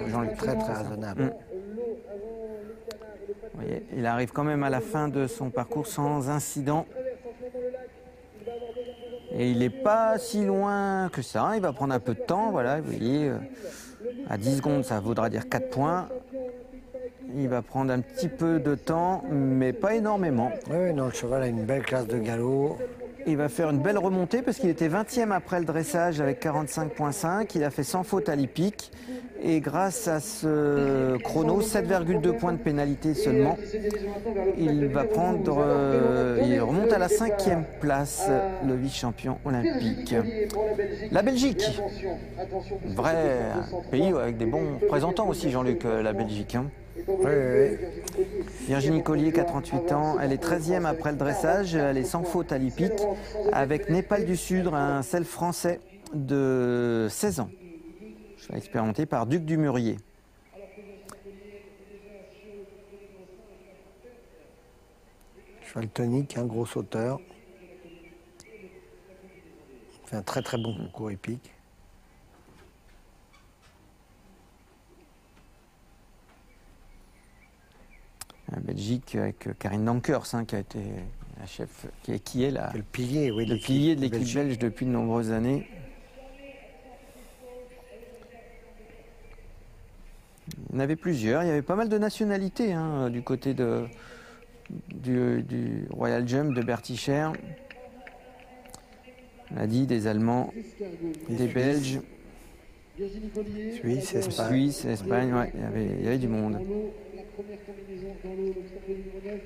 Jean-Luc, très raisonnable.
Vous voyez, il arrive quand même à la fin de son parcours sans incident. Et il n'est pas si loin que ça, hein. Il va prendre un peu de temps, voilà, vous voyez, à 10 secondes ça voudra dire 4 points. Il va prendre un petit peu de temps, mais pas énormément.
Oui, non, le cheval a une belle classe de galop.
Il va faire une belle remontée parce qu'il était 20e après le dressage avec 45,5. Il a fait sans faute à l'hippique. Et grâce à ce chrono, 7,2 points de pénalité seulement, il va prendre, il remonte à la 5e place, le vice-champion olympique. La Belgique, vrai pays avec des bons représentants aussi, Jean-Luc, la Belgique. Hein.
Oui.
Virginie Collier, 48 ans, elle est 13e après le dressage, elle est sans faute à l'hippique, avec Népal du Sud, un sel français de 16 ans, expérimenté par Duc du Murier.
Cheval tonique, un gros sauteur. Fait un très bon concours hippique.
La Belgique avec Karine Dankers, hein, qui a été la chef, qui est la,
le pilier, oui,
le pilier de l'équipe belge depuis de nombreuses années. Il y en avait plusieurs, il y avait pas mal de nationalités hein, du côté du Royal Jump de Berticher. On a dit des Allemands, des Belges,
Suisse, Espagne.
Suisse, Espagne, ouais, il y avait du monde.
Première combinaison dans l'eau, l'obstacle numéro 9.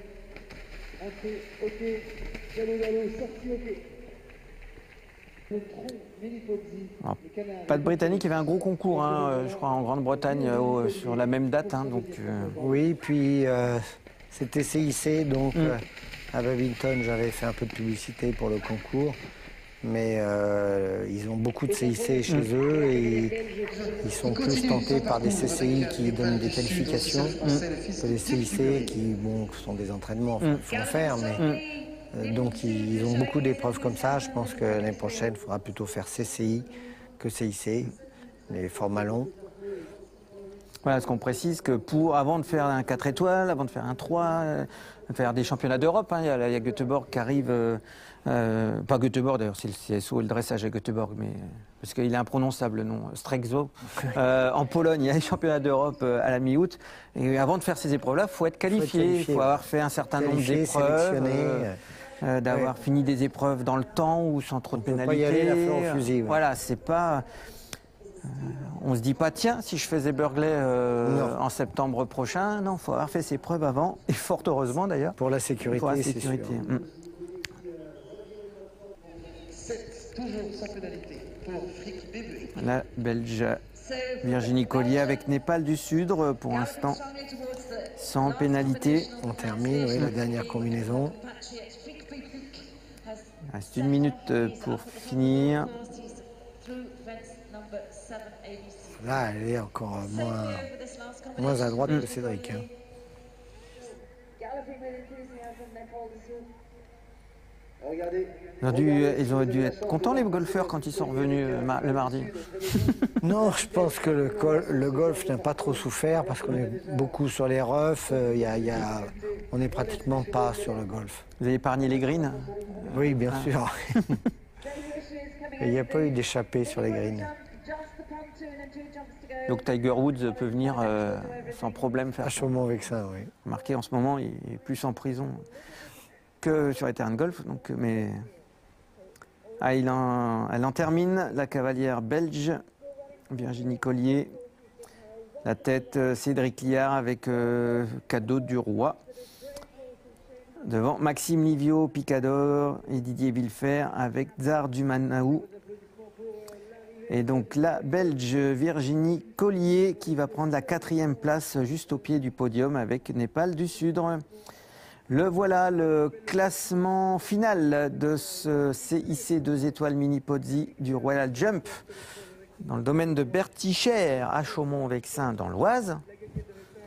Entrée, ok. Galop, galop, sortie, ok. Le tronc, Mélipozzi.
Pas de Britannique, il y avait un gros concours, hein, je crois, en Grande-Bretagne, sur la même date. Hein, donc,
Oui, puis c'était CIC, donc à Babington, j'avais fait un peu de publicité pour le concours. Mais ils ont beaucoup de CIC chez eux et ils sont plus tentés par des CCI qui donnent des qualifications que des CIC qui sont des entraînements, il faut en faire. Mais, donc ils ont beaucoup d'épreuves comme ça. Je pense que l'année prochaine, il faudra plutôt faire CCI que CIC, les formats longs.
Voilà, ce qu'on précise que avant de faire un 4 étoiles, avant de faire un 3, faire des championnats d'Europe, hein, il y a Göteborg qui arrive, pas Göteborg d'ailleurs, c'est le CSO et le dressage à Göteborg, mais, parce qu'il est imprononçable le nom, Strexo. En Pologne, il y a les championnats d'Europe à la mi-août. Et avant de faire ces épreuves-là, il faut être qualifié, il faut avoir fait un certain nombre d'épreuves, d'avoir fini des épreuves dans le temps ou sans trop de pénalités.
Pas y aller la fleur au fusil. Ouais.
Voilà, c'est pas... on se dit pas, tiens, si je faisais Burghley en septembre prochain, non, il faut avoir fait ses preuves avant, et fort heureusement d'ailleurs.
Pour la sécurité, c'est sûr.
Toujours sans pénalité pour Frick Bébé.
La Belge Virginie Collier avec Népal du Sud, pour l'instant, sans pénalité.
On termine, oui, la dernière combinaison.
Il reste 1 minute pour finir.
Là, elle est encore moins à droite que Cédric. Hein.
Ils ont dû être contents, les golfeurs, quand ils sont revenus le mardi.
Non, je pense que le golf n'a pas trop souffert parce qu'on est beaucoup sur les roughs. On n'est pratiquement pas sur le golf.
Vous avez épargné les greens?
Oui, bien sûr. Il n'y a pas eu d'échappée sur les greens.
Donc Tiger Woods peut venir sans problème faire.
Vachement avec ça, oui.
Marqué en ce moment, il est plus en prison que sur les terrains de golf. Donc, mais elle en termine, la cavalière belge, Virginie Collier. La tête, Cédric Liard avec Cadeau du Roi. Devant Maxime Livio, Picador et Didier Villefer avec Tsar du Manaou. Et donc la Belge Virginie Collier qui va prendre la 4e place juste au pied du podium avec Népal du Sud. Le voilà, le classement final de ce CIC 2 étoiles Mini Pozzi du Royal Jump dans le domaine de Bertichères à Chaumont-Vexin dans l'Oise.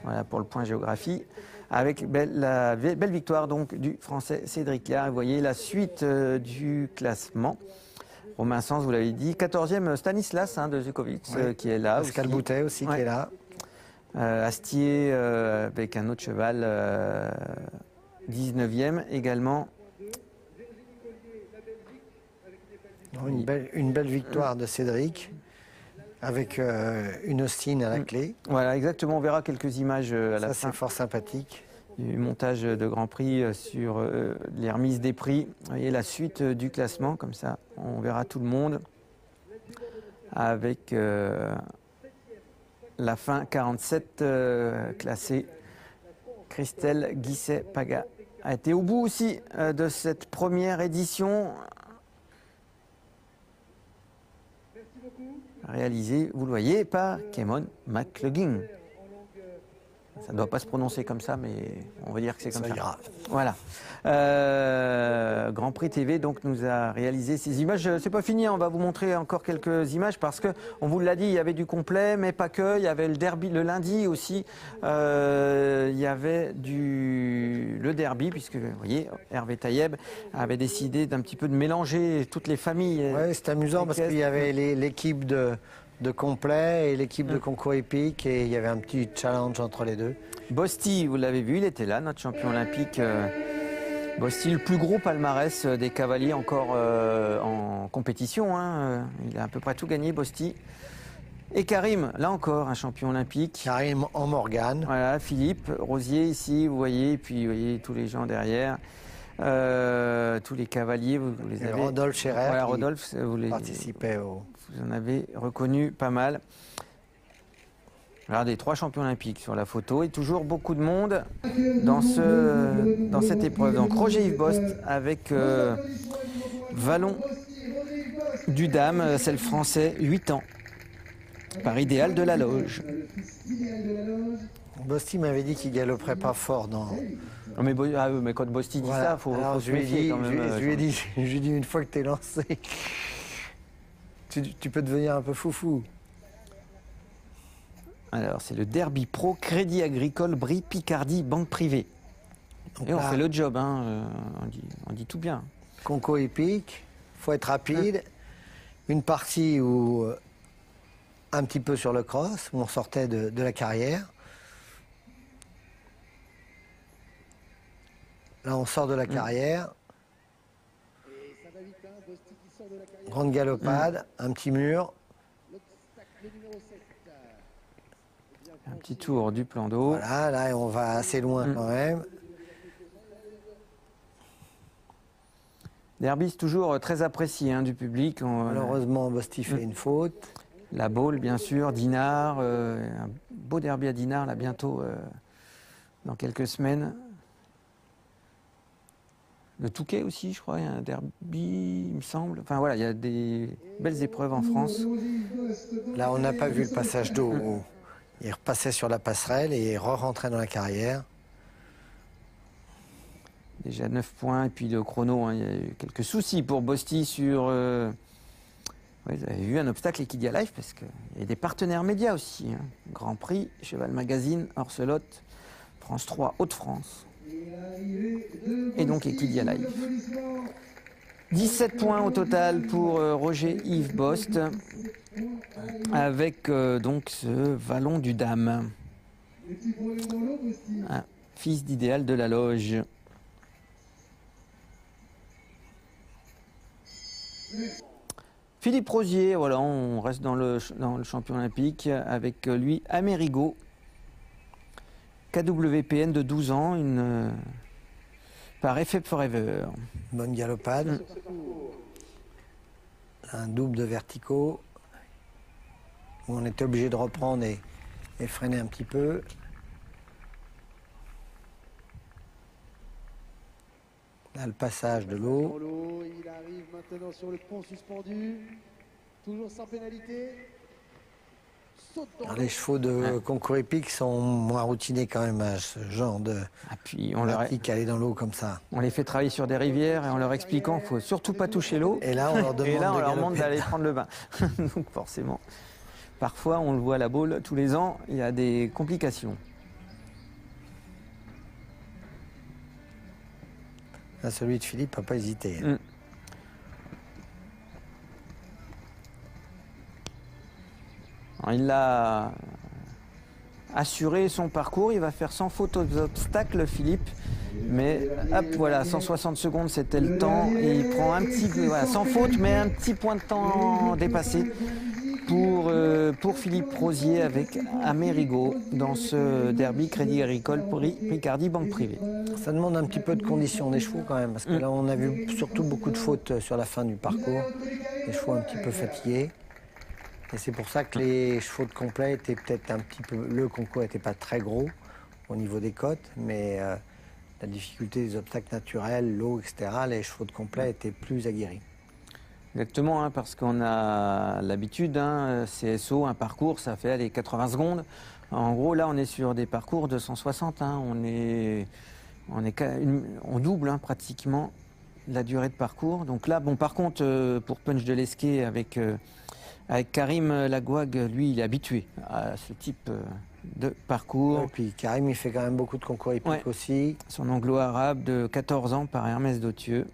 Voilà pour le point géographie. Avec la belle victoire donc du Français Cédric Liard. Vous voyez la suite du classement. Romain Sens, vous l'avez dit. 14e Stanislas de Zukovic qui est là.
Pascal Boutet aussi qui est là.
Astier avec un autre cheval. 19e également.
Une belle victoire de Cédric avec une Austin à la clé.
Voilà, exactement. On verra quelques images à la fin.
Ça, c'est fort sympathique.
Du montage de Grand Prix sur les remises des prix. Vous voyez la suite du classement, comme ça, on verra tout le monde. Avec la fin 47 classée. Christelle Guisset-Paga a été au bout aussi de cette première édition. Réalisée, vous le voyez, par Cameron McLaughlin. Ça ne doit pas se prononcer comme ça, mais on va dire que c'est comme ça.
Ira.
Voilà. Grand Prix TV donc nous a réalisé ces images. C'est pas fini, on va vous montrer encore quelques images parce que on vous l'a dit, il y avait du complet, mais pas que. Il y avait le derby le lundi aussi. Il y avait le derby puisque vous voyez Hervé Taïeb avait décidé d'un petit peu de mélanger toutes les familles.
Ouais, c'est amusant parce qu'il y avait l'équipe de complet et l'équipe de concours épique et il y avait un petit challenge entre les deux.
Bosti, vous l'avez vu, il était là, notre champion olympique. Bosti, le plus gros palmarès des cavaliers encore en compétition. Il a à peu près tout gagné, Bosti. Et Karim, là encore, un champion olympique.
Karim en Morgane.
Voilà, Philippe Rosier ici, vous voyez, et puis vous voyez tous les gens derrière. Tous les cavaliers, vous les avez.
Rodolphe Scherer,
voilà, Rodolphe, vous les
participait au...
Vous en avez reconnu pas mal. Regardez, 3 champions olympiques sur la photo et toujours beaucoup de monde dans cette épreuve. Donc Roger-Yves Bost avec Vallon du Dame, c'est le français, 8 ans, par Idéal de la Loge.
Bosti m'avait dit qu'il galoperait pas fort dans...
Non, mais quand Bosti dit ça, il faut se méfier quand même.
Je lui ai dit une fois que tu es lancé, tu peux devenir un peu foufou.
Alors, c'est le Derby Pro Crédit Agricole Brie Picardie Banque Privée.
Donc
et on
là,
fait le job, on dit tout bien.
Concours épique, faut être rapide. Une partie où un petit peu sur le cross, où on sortait de la carrière. Là, on sort de la carrière. Grande galopade, un petit mur.
Un petit tour du plan d'eau.
Voilà, là, on va assez loin quand même.
Derby, c'est toujours très apprécié du public.
Malheureusement, Bosti fait une faute.
La Baule, bien sûr, Dinard. Un beau derby à Dinard, là, bientôt, dans quelques semaines. Le Touquet aussi, je crois, il y a un derby, il me semble. Enfin voilà, il y a des belles épreuves en France.
Là, on n'a pas vu le passage d'eau. Il repassait sur la passerelle et re-rentrait dans la carrière.
Déjà 9 points, et puis le chrono, il y a eu quelques soucis pour Bosti sur... vous avez vu un obstacle Equidia Live, parce qu'il y a des partenaires médias aussi. Grand Prix, Cheval Magazine, Orcelotte, France 3, Hauts-de-France. Et donc Equidia Live. 17 points au total pour Roger-Yves Bost, avec donc ce Vallon du Dame. Un fils d'Idéal de la Loge. Philippe Rosier, voilà, on reste dans le champion olympique, avec lui Amerigo. KWPN de 12 ans, par Effet Forever.
Bonne galopade. Un double de verticaux. Où on était obligé de reprendre et freiner un petit peu. Là, le passage de l'eau.
Il arrive maintenant sur le pont suspendu. Toujours sans pénalité.
Alors, les chevaux de concours épique sont moins routinés quand même à ce genre de
Et puis on
pratique, aller dans l'eau comme ça.
les fait travailler sur des rivières et en leur expliquant qu'il ne faut surtout pas toucher l'eau.
Et là, on leur demande,
Et là, on
de
leur demande
galoper.
d'aller prendre le bain. Donc forcément, parfois, on le voit à la Baule, tous les ans, il y a des complications.
Là, celui de Philippe n'a pas hésité.
Mm. Alors, il a assuré son parcours, il va faire sans faute aux obstacles, Philippe. Mais hop, voilà, 160 secondes, c'était le temps. Et il prend un petit, voilà, sans faute, mais un petit point de temps dépassé pour Philippe Rosier avec Amerigo dans ce derby Crédit Agricole Picardie Banque Privée.
Ça demande un petit peu de condition des chevaux quand même, parce que là, on a vu surtout beaucoup de fautes sur la fin du parcours. Les chevaux un petit peu fatigués. Et c'est pour ça que les chevaux de complet étaient peut-être un petit peu... Le concours n'était pas très gros au niveau des côtes, mais la difficulté des obstacles naturels, l'eau, etc., les chevaux de complet étaient plus aguerris.
Exactement, hein, parce qu'on a l'habitude, hein, CSO, un parcours, ça fait les 80 secondes. En gros, là, on est sur des parcours de 160. Hein, on double hein, pratiquement la durée de parcours. Donc là, bon, par contre, pour Punch de l'Esquet avec Karim Lagouag, lui, il est habitué à ce type de parcours.
Et puis Karim, il fait quand même beaucoup de concours épiques
Ouais.
aussi.
Son anglo-arabe de 14 ans par Hermès Dautieux.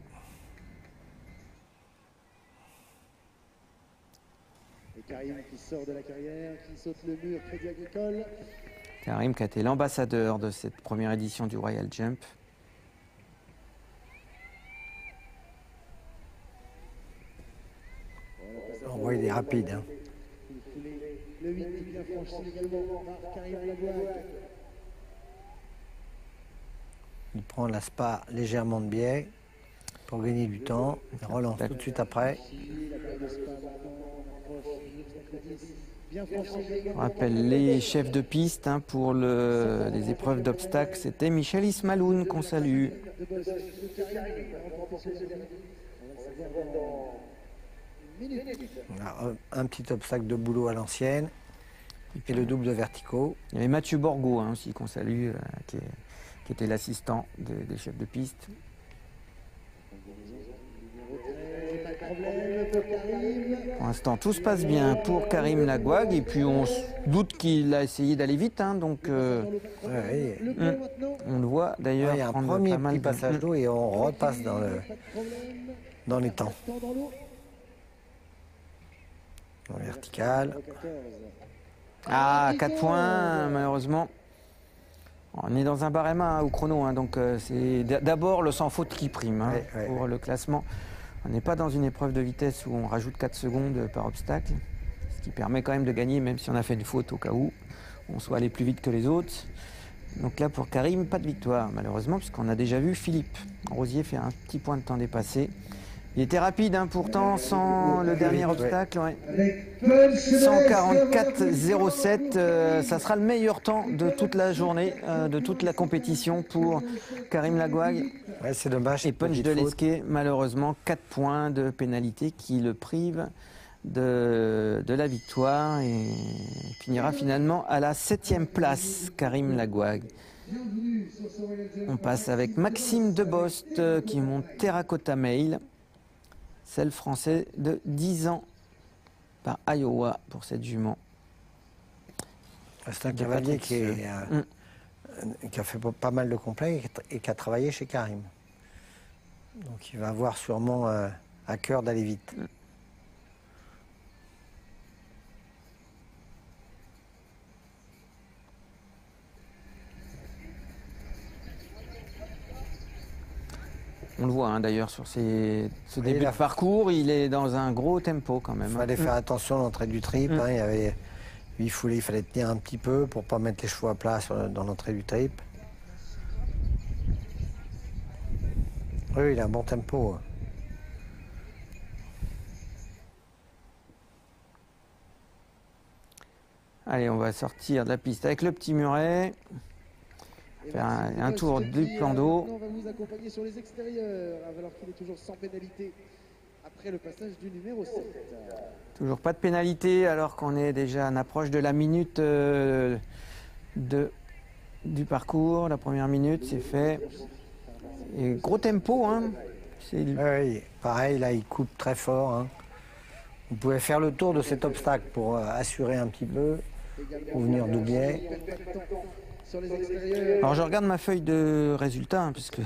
Et Karim qui sort de la carrière, qui saute le mur, Crédit Agricole.
Karim qui a été l'ambassadeur de cette première édition du Royal Jump.
On voit, il est rapide. Hein.
Le 8 est bien franchi également par Karim Lagouag.
Il prend la spa légèrement de biais pour gagner du temps. Il relance tout de suite après.
Bien franchi également.
On rappelle les chefs de piste hein, pour les épreuves d'obstacles. C'était Michel Ismaloun qu'on salue.
De Boss de Karim qui a remporté ce derby. On va le savoir dans une minute.
On a un petit obstacle de boulot à l'ancienne et le double de verticaux.
Il y avait Mathieu Borgo hein, aussi qu'on salue, qui était l'assistant des chefs de piste.
Pas de problème pour Karim.
Pour l'instant, tout se passe bien pour Karim Lagouag. Et puis, on se doute qu'il a essayé d'aller vite. Hein, donc,
Ouais,
Le point maintenant.
on le voit d'ailleurs
il y a un
prendre
premier
pas mal
petit
de-
passage d'eau et on repasse
Pas de problème.
dans les temps.
Temps dans l'eau.
En vertical.
14.
Ah, 4 points, malheureusement. On est dans un barème hein, au chrono, hein, donc c'est d'abord le sans faute qui prime hein,
Ouais,
pour le classement. On n'est pas dans une épreuve de vitesse où on rajoute 4 secondes par obstacle, ce qui permet quand même de gagner, même si on a fait une faute au cas où on soit allé plus vite que les autres. Donc là, pour Karim, pas de victoire, malheureusement, puisqu'on a déjà vu Philippe Rosier faire un petit point de temps dépassé. Il était rapide, hein, pourtant, sans le dernier
ouais.
obstacle. Ouais. 144,07, ça sera le meilleur temps de toute la journée, de toute la compétition pour Karim Lagouag.
Ouais, c'est dommage.
Et
cette
Punch
petite
de
faute.
l'Esquet, malheureusement, 4 points de pénalité qui le privent de la victoire et finira finalement à la 7e place, Karim Lagouag. On passe avec Maxime Debost qui monte Terracotta Mail, celle français de 10 ans par Iowa pour cette jument.
C'est un
de
cavalier
Patrick
qui a fait pas mal de complets et qui a travaillé chez Karim. Donc il va avoir sûrement à cœur d'aller vite.
On le voit hein, d'ailleurs sur ce début
la-
de parcours, il est dans un gros tempo quand même.
Il
hein.
fallait faire attention à l'entrée du trip. Hein, il y avait 8 foulées, il fallait tenir un petit peu pour ne pas mettre les chevaux à plat dans l'entrée du trip. Oui, il a un bon tempo. Hein.
Allez, on va sortir de la piste avec le petit muret. Faire un tour du plan d'eau.
On va vous accompagner sur les extérieurs alors qu'il est toujours sans pénalité.
après le passage du numéro 7.
Toujours pas de pénalité alors qu'on est déjà en approche de la minute du parcours. La première minute, c'est fait. Et gros tempo, hein.
Oui, pareil, là, il coupe très fort. Hein. Vous pouvez faire le tour de cet obstacle pour assurer un petit peu, pour venir de biais.
Alors je regarde ma feuille de résultats, hein, parce que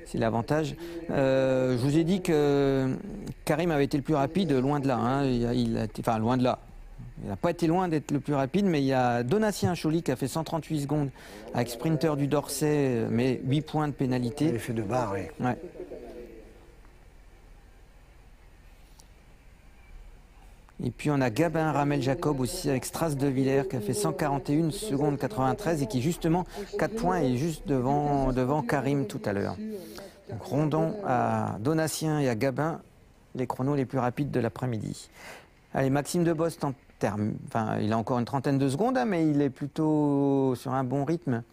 c'est l'avantage. Je vous ai dit que Karim avait été le plus rapide, loin de là. Hein. Enfin, loin de là. Il n'a pas été loin d'être le plus rapide, mais il y a Donatien Choli qui a fait 138 secondes avec Sprinter du Dorset, mais 8 points de pénalité.
Il a fait 2 barres, oui.
Ouais. Et puis on a Gabin Ramel Jacob aussi avec Stras de Villers qui a fait 141 secondes 93 et qui justement 4 points est juste devant Karim tout à l'heure. Donc rondons à Donatien et à Gabin les chronos les plus rapides de l'après-midi. Allez, Maxime Debost en terme, enfin il a encore une trentaine de secondes, hein, mais il est plutôt sur un bon rythme.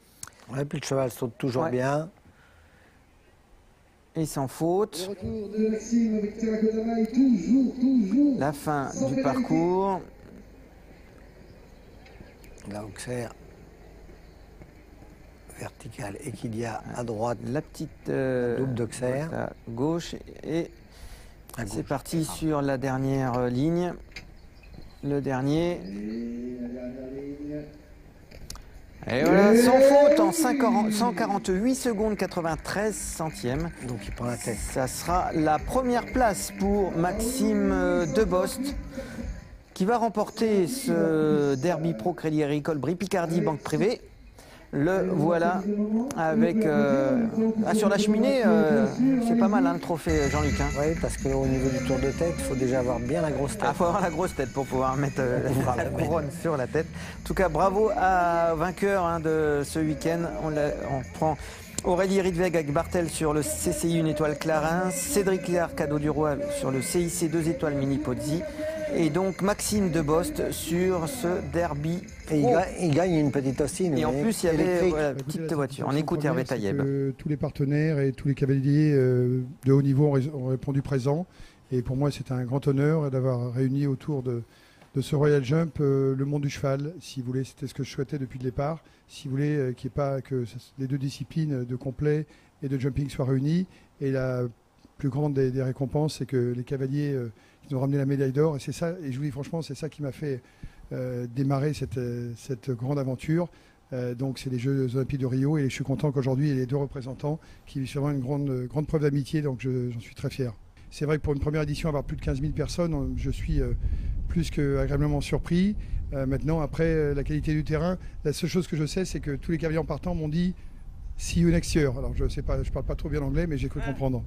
Ouais, puis le cheval saute toujours bien.
Et sans faute.
Le retour de Maxime avec Terracotta, toujours.
La fin du parcours.
La Auxerre verticale, Equidia à droite.
La petite
double d'Auxerre
à gauche et c'est parti sur la dernière ligne. Le dernier. Et voilà, sans faute en 148 secondes 93 centièmes.
Donc il prend la tête.
Ça sera la première place pour Maxime Debost qui va remporter ce Derby Pro Crédit Agricole Brie Picardie Banque Privée. Le voilà avec sur la cheminée, c'est pas mal hein, le trophée Jean-Luc. Hein.
Oui, parce qu'au niveau du tour de tête, il faut déjà avoir bien la grosse tête.
Il faut avoir la grosse tête pour pouvoir mettre la couronne sur la tête. En tout cas, bravo à vainqueur hein, de ce week-end. On prend Aurélie Riedweg avec Bartel sur le CCI 1 étoile Clarins, Cédric Léard cadeau du Roi sur le CIC 2 étoiles Mini Pozzi. Et donc Maxime Debost sur ce derby.
Et il gagne une petite Austin.
Et en plus, il y avait la petite voiture. On écoute Hervé Taïeb.
Tous les partenaires et tous les cavaliers de haut niveau ont répondu présent. Et pour moi, c'est un grand honneur d'avoir réuni autour de ce Royal Jump le monde du cheval. Si vous voulez, c'était ce que je souhaitais depuis le départ. Si vous voulez, qu'il n'y ait pas que les deux disciplines de complet et de jumping soient réunies. Et la plus grande des récompenses, c'est que les cavaliers qui nous ont ramené la médaille d'or. Et c'est ça, et je vous dis franchement, c'est ça qui m'a fait démarrer cette grande aventure. Donc c'est les Jeux Olympiques de Rio et je suis content qu'aujourd'hui il y ait les deux représentants qui vivent vraiment une grande preuve d'amitié, donc j'en suis très fier. C'est vrai que pour une première édition, avoir plus de 15 000 personnes, je suis plus qu'agréablement surpris. Maintenant, après la qualité du terrain, la seule chose que je sais, c'est que tous les cavaliers en partant m'ont dit « see you next year ». Alors je ne parle pas trop bien anglais, mais j'ai cru comprendre.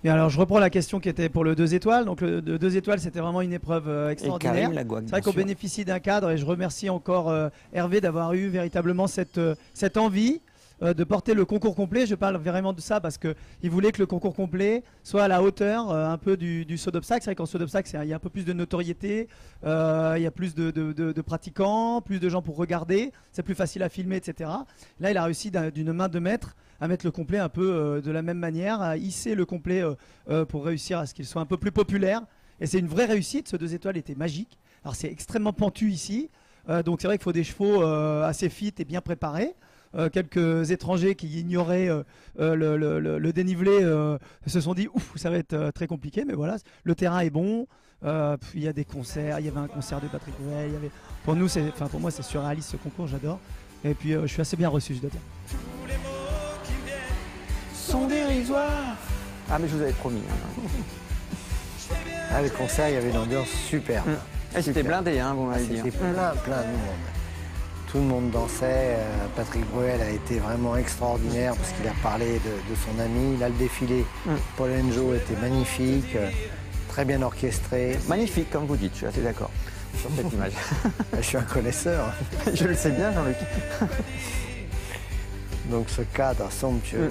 Et alors je reprends la question qui était pour le 2 étoiles. Donc le 2 étoiles, c'était vraiment une épreuve extraordinaire. C'est vrai qu'on bénéficie d'un cadre et je remercie encore Hervé d'avoir eu véritablement cette envie de porter le concours complet. Je parle vraiment de ça parce qu'il voulait que le concours complet soit à la hauteur un peu du saut d'obstacle. C'est vrai qu'en saut d'obstacle, il y a un peu plus de notoriété, il y a plus de pratiquants, plus de gens pour regarder, c'est plus facile à filmer, etc. Là, il a réussi d'une main de maître à mettre le complet un peu de la même manière, à hisser le complet pour réussir à ce qu'il soit un peu plus populaire. Et c'est une vraie réussite, ce 2 étoiles était magique. Alors c'est extrêmement pentu ici, donc c'est vrai qu'il faut des chevaux assez fit et bien préparés. Quelques étrangers qui ignoraient le dénivelé se sont dit ouf, ça va être très compliqué, mais voilà, le terrain est bon. Il y a des concerts, il y avait un concert de Patrick Bruel, pour moi c'est surréaliste ce concours, j'adore. Et puis je suis assez bien reçu, je dois dire.
Sont dérisoires. Ah mais je vous avais promis. Hein.
Ah, le concert, il y avait une ambiance super.
C'était blindé, hein, vous m'avez dit.
C'était plein de monde. Tout le monde dansait. Patrick Bruel a été vraiment extraordinaire parce qu'il a parlé de son ami. Là, le défilé, Paul Enjo était magnifique, très bien orchestré.
Magnifique, comme vous dites, je suis assez d'accord sur cette image.
Je suis un connaisseur.
Je le sais bien, Jean-Luc.
Donc ce cadre somptueux.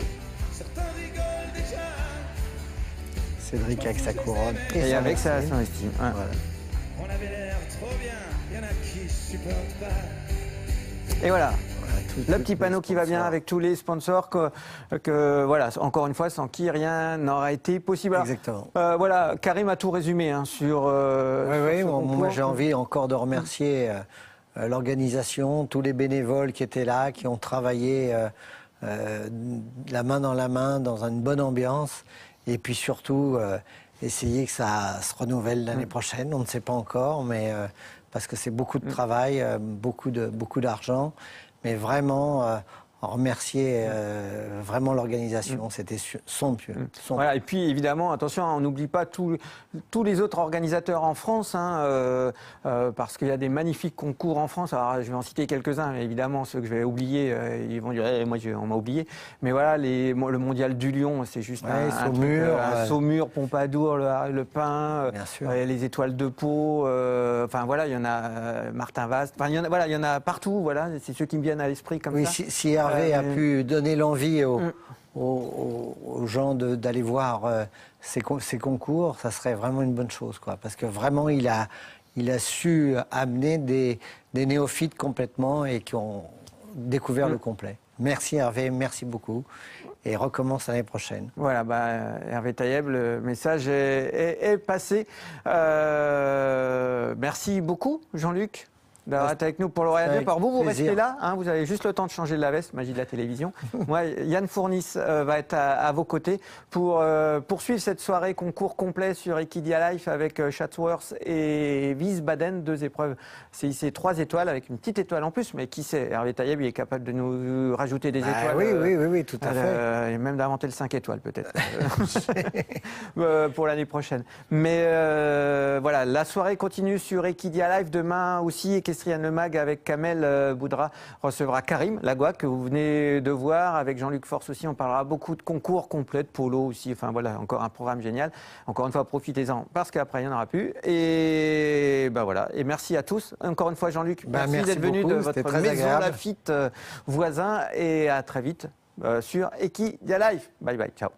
Cédric avec sa couronne.
Et avec son estime. Ouais.
Voilà.
Et voilà. Le petit panneau qui va bien avec tous les sponsors voilà, encore une fois, sans qui rien n'aurait été possible. Alors,
exactement.
Voilà, Karim a tout résumé sur.
Oui, moi j'ai envie encore de remercier l'organisation, tous les bénévoles qui étaient là, qui ont travaillé la main dans la main, dans une bonne ambiance, et puis surtout essayer que ça se renouvelle l'année prochaine. On ne sait pas encore, mais parce que c'est beaucoup de travail, beaucoup d'argent, mais vraiment remercier vraiment l'organisation, c'était somptueux.
Voilà, et puis évidemment, attention, on n'oublie pas tous les autres organisateurs en France, parce qu'il y a des magnifiques concours en France. Alors, je vais en citer quelques-uns, mais évidemment, ceux que je vais oublier, ils vont dire moi, on m'a oublié. Mais voilà, le mondial du Lion, c'est juste un Saumur, Pompadour, le Pin, les étoiles de Pau. Enfin voilà, il y en a Martin Vast. Enfin, il y en a partout. Voilà, c'est ceux qui me viennent à l'esprit comme ça.
Si Hervé a pu donner l'envie aux gens d'aller voir ces concours, ça serait vraiment une bonne chose, quoi. Parce que vraiment, il a su amener des néophytes complètement et qui ont découvert le complet. Merci Hervé, merci beaucoup. Et recommence l'année prochaine.
Voilà, Hervé Taïeb, le message est passé. Merci beaucoup, Jean-Luc, d'avoir été avec nous pour le Royal Jump. Alors vous restez là, vous avez juste le temps de changer de la veste, magie de la télévision. Moi, Yann Fournis va être à vos côtés pour poursuivre cette soirée concours complet sur Equidia Life avec Chatsworth et Wiesbaden, 2 épreuves CIC 3 étoiles avec une petite étoile en plus, mais qui sait, Hervé Taïeb, il est capable de nous rajouter des étoiles.
Oui, tout à fait.
Et même d'inventer le 5 étoiles peut-être pour l'année prochaine. Mais voilà, la soirée continue sur Equidia Life demain aussi. Equestrian Le Mag avec Kamel Boudra recevra Karim Lagouac que vous venez de voir avec Jean-Luc Force aussi. On parlera beaucoup de concours complets, de polo aussi. Enfin voilà, encore un programme génial. Encore une fois, profitez-en parce qu'après il n'y en aura plus. Et voilà. Et merci à tous. Encore une fois, Jean-Luc, merci d'être venu de votre maison Lafitte voisin et à très vite sur Equidia Life. Bye bye, ciao.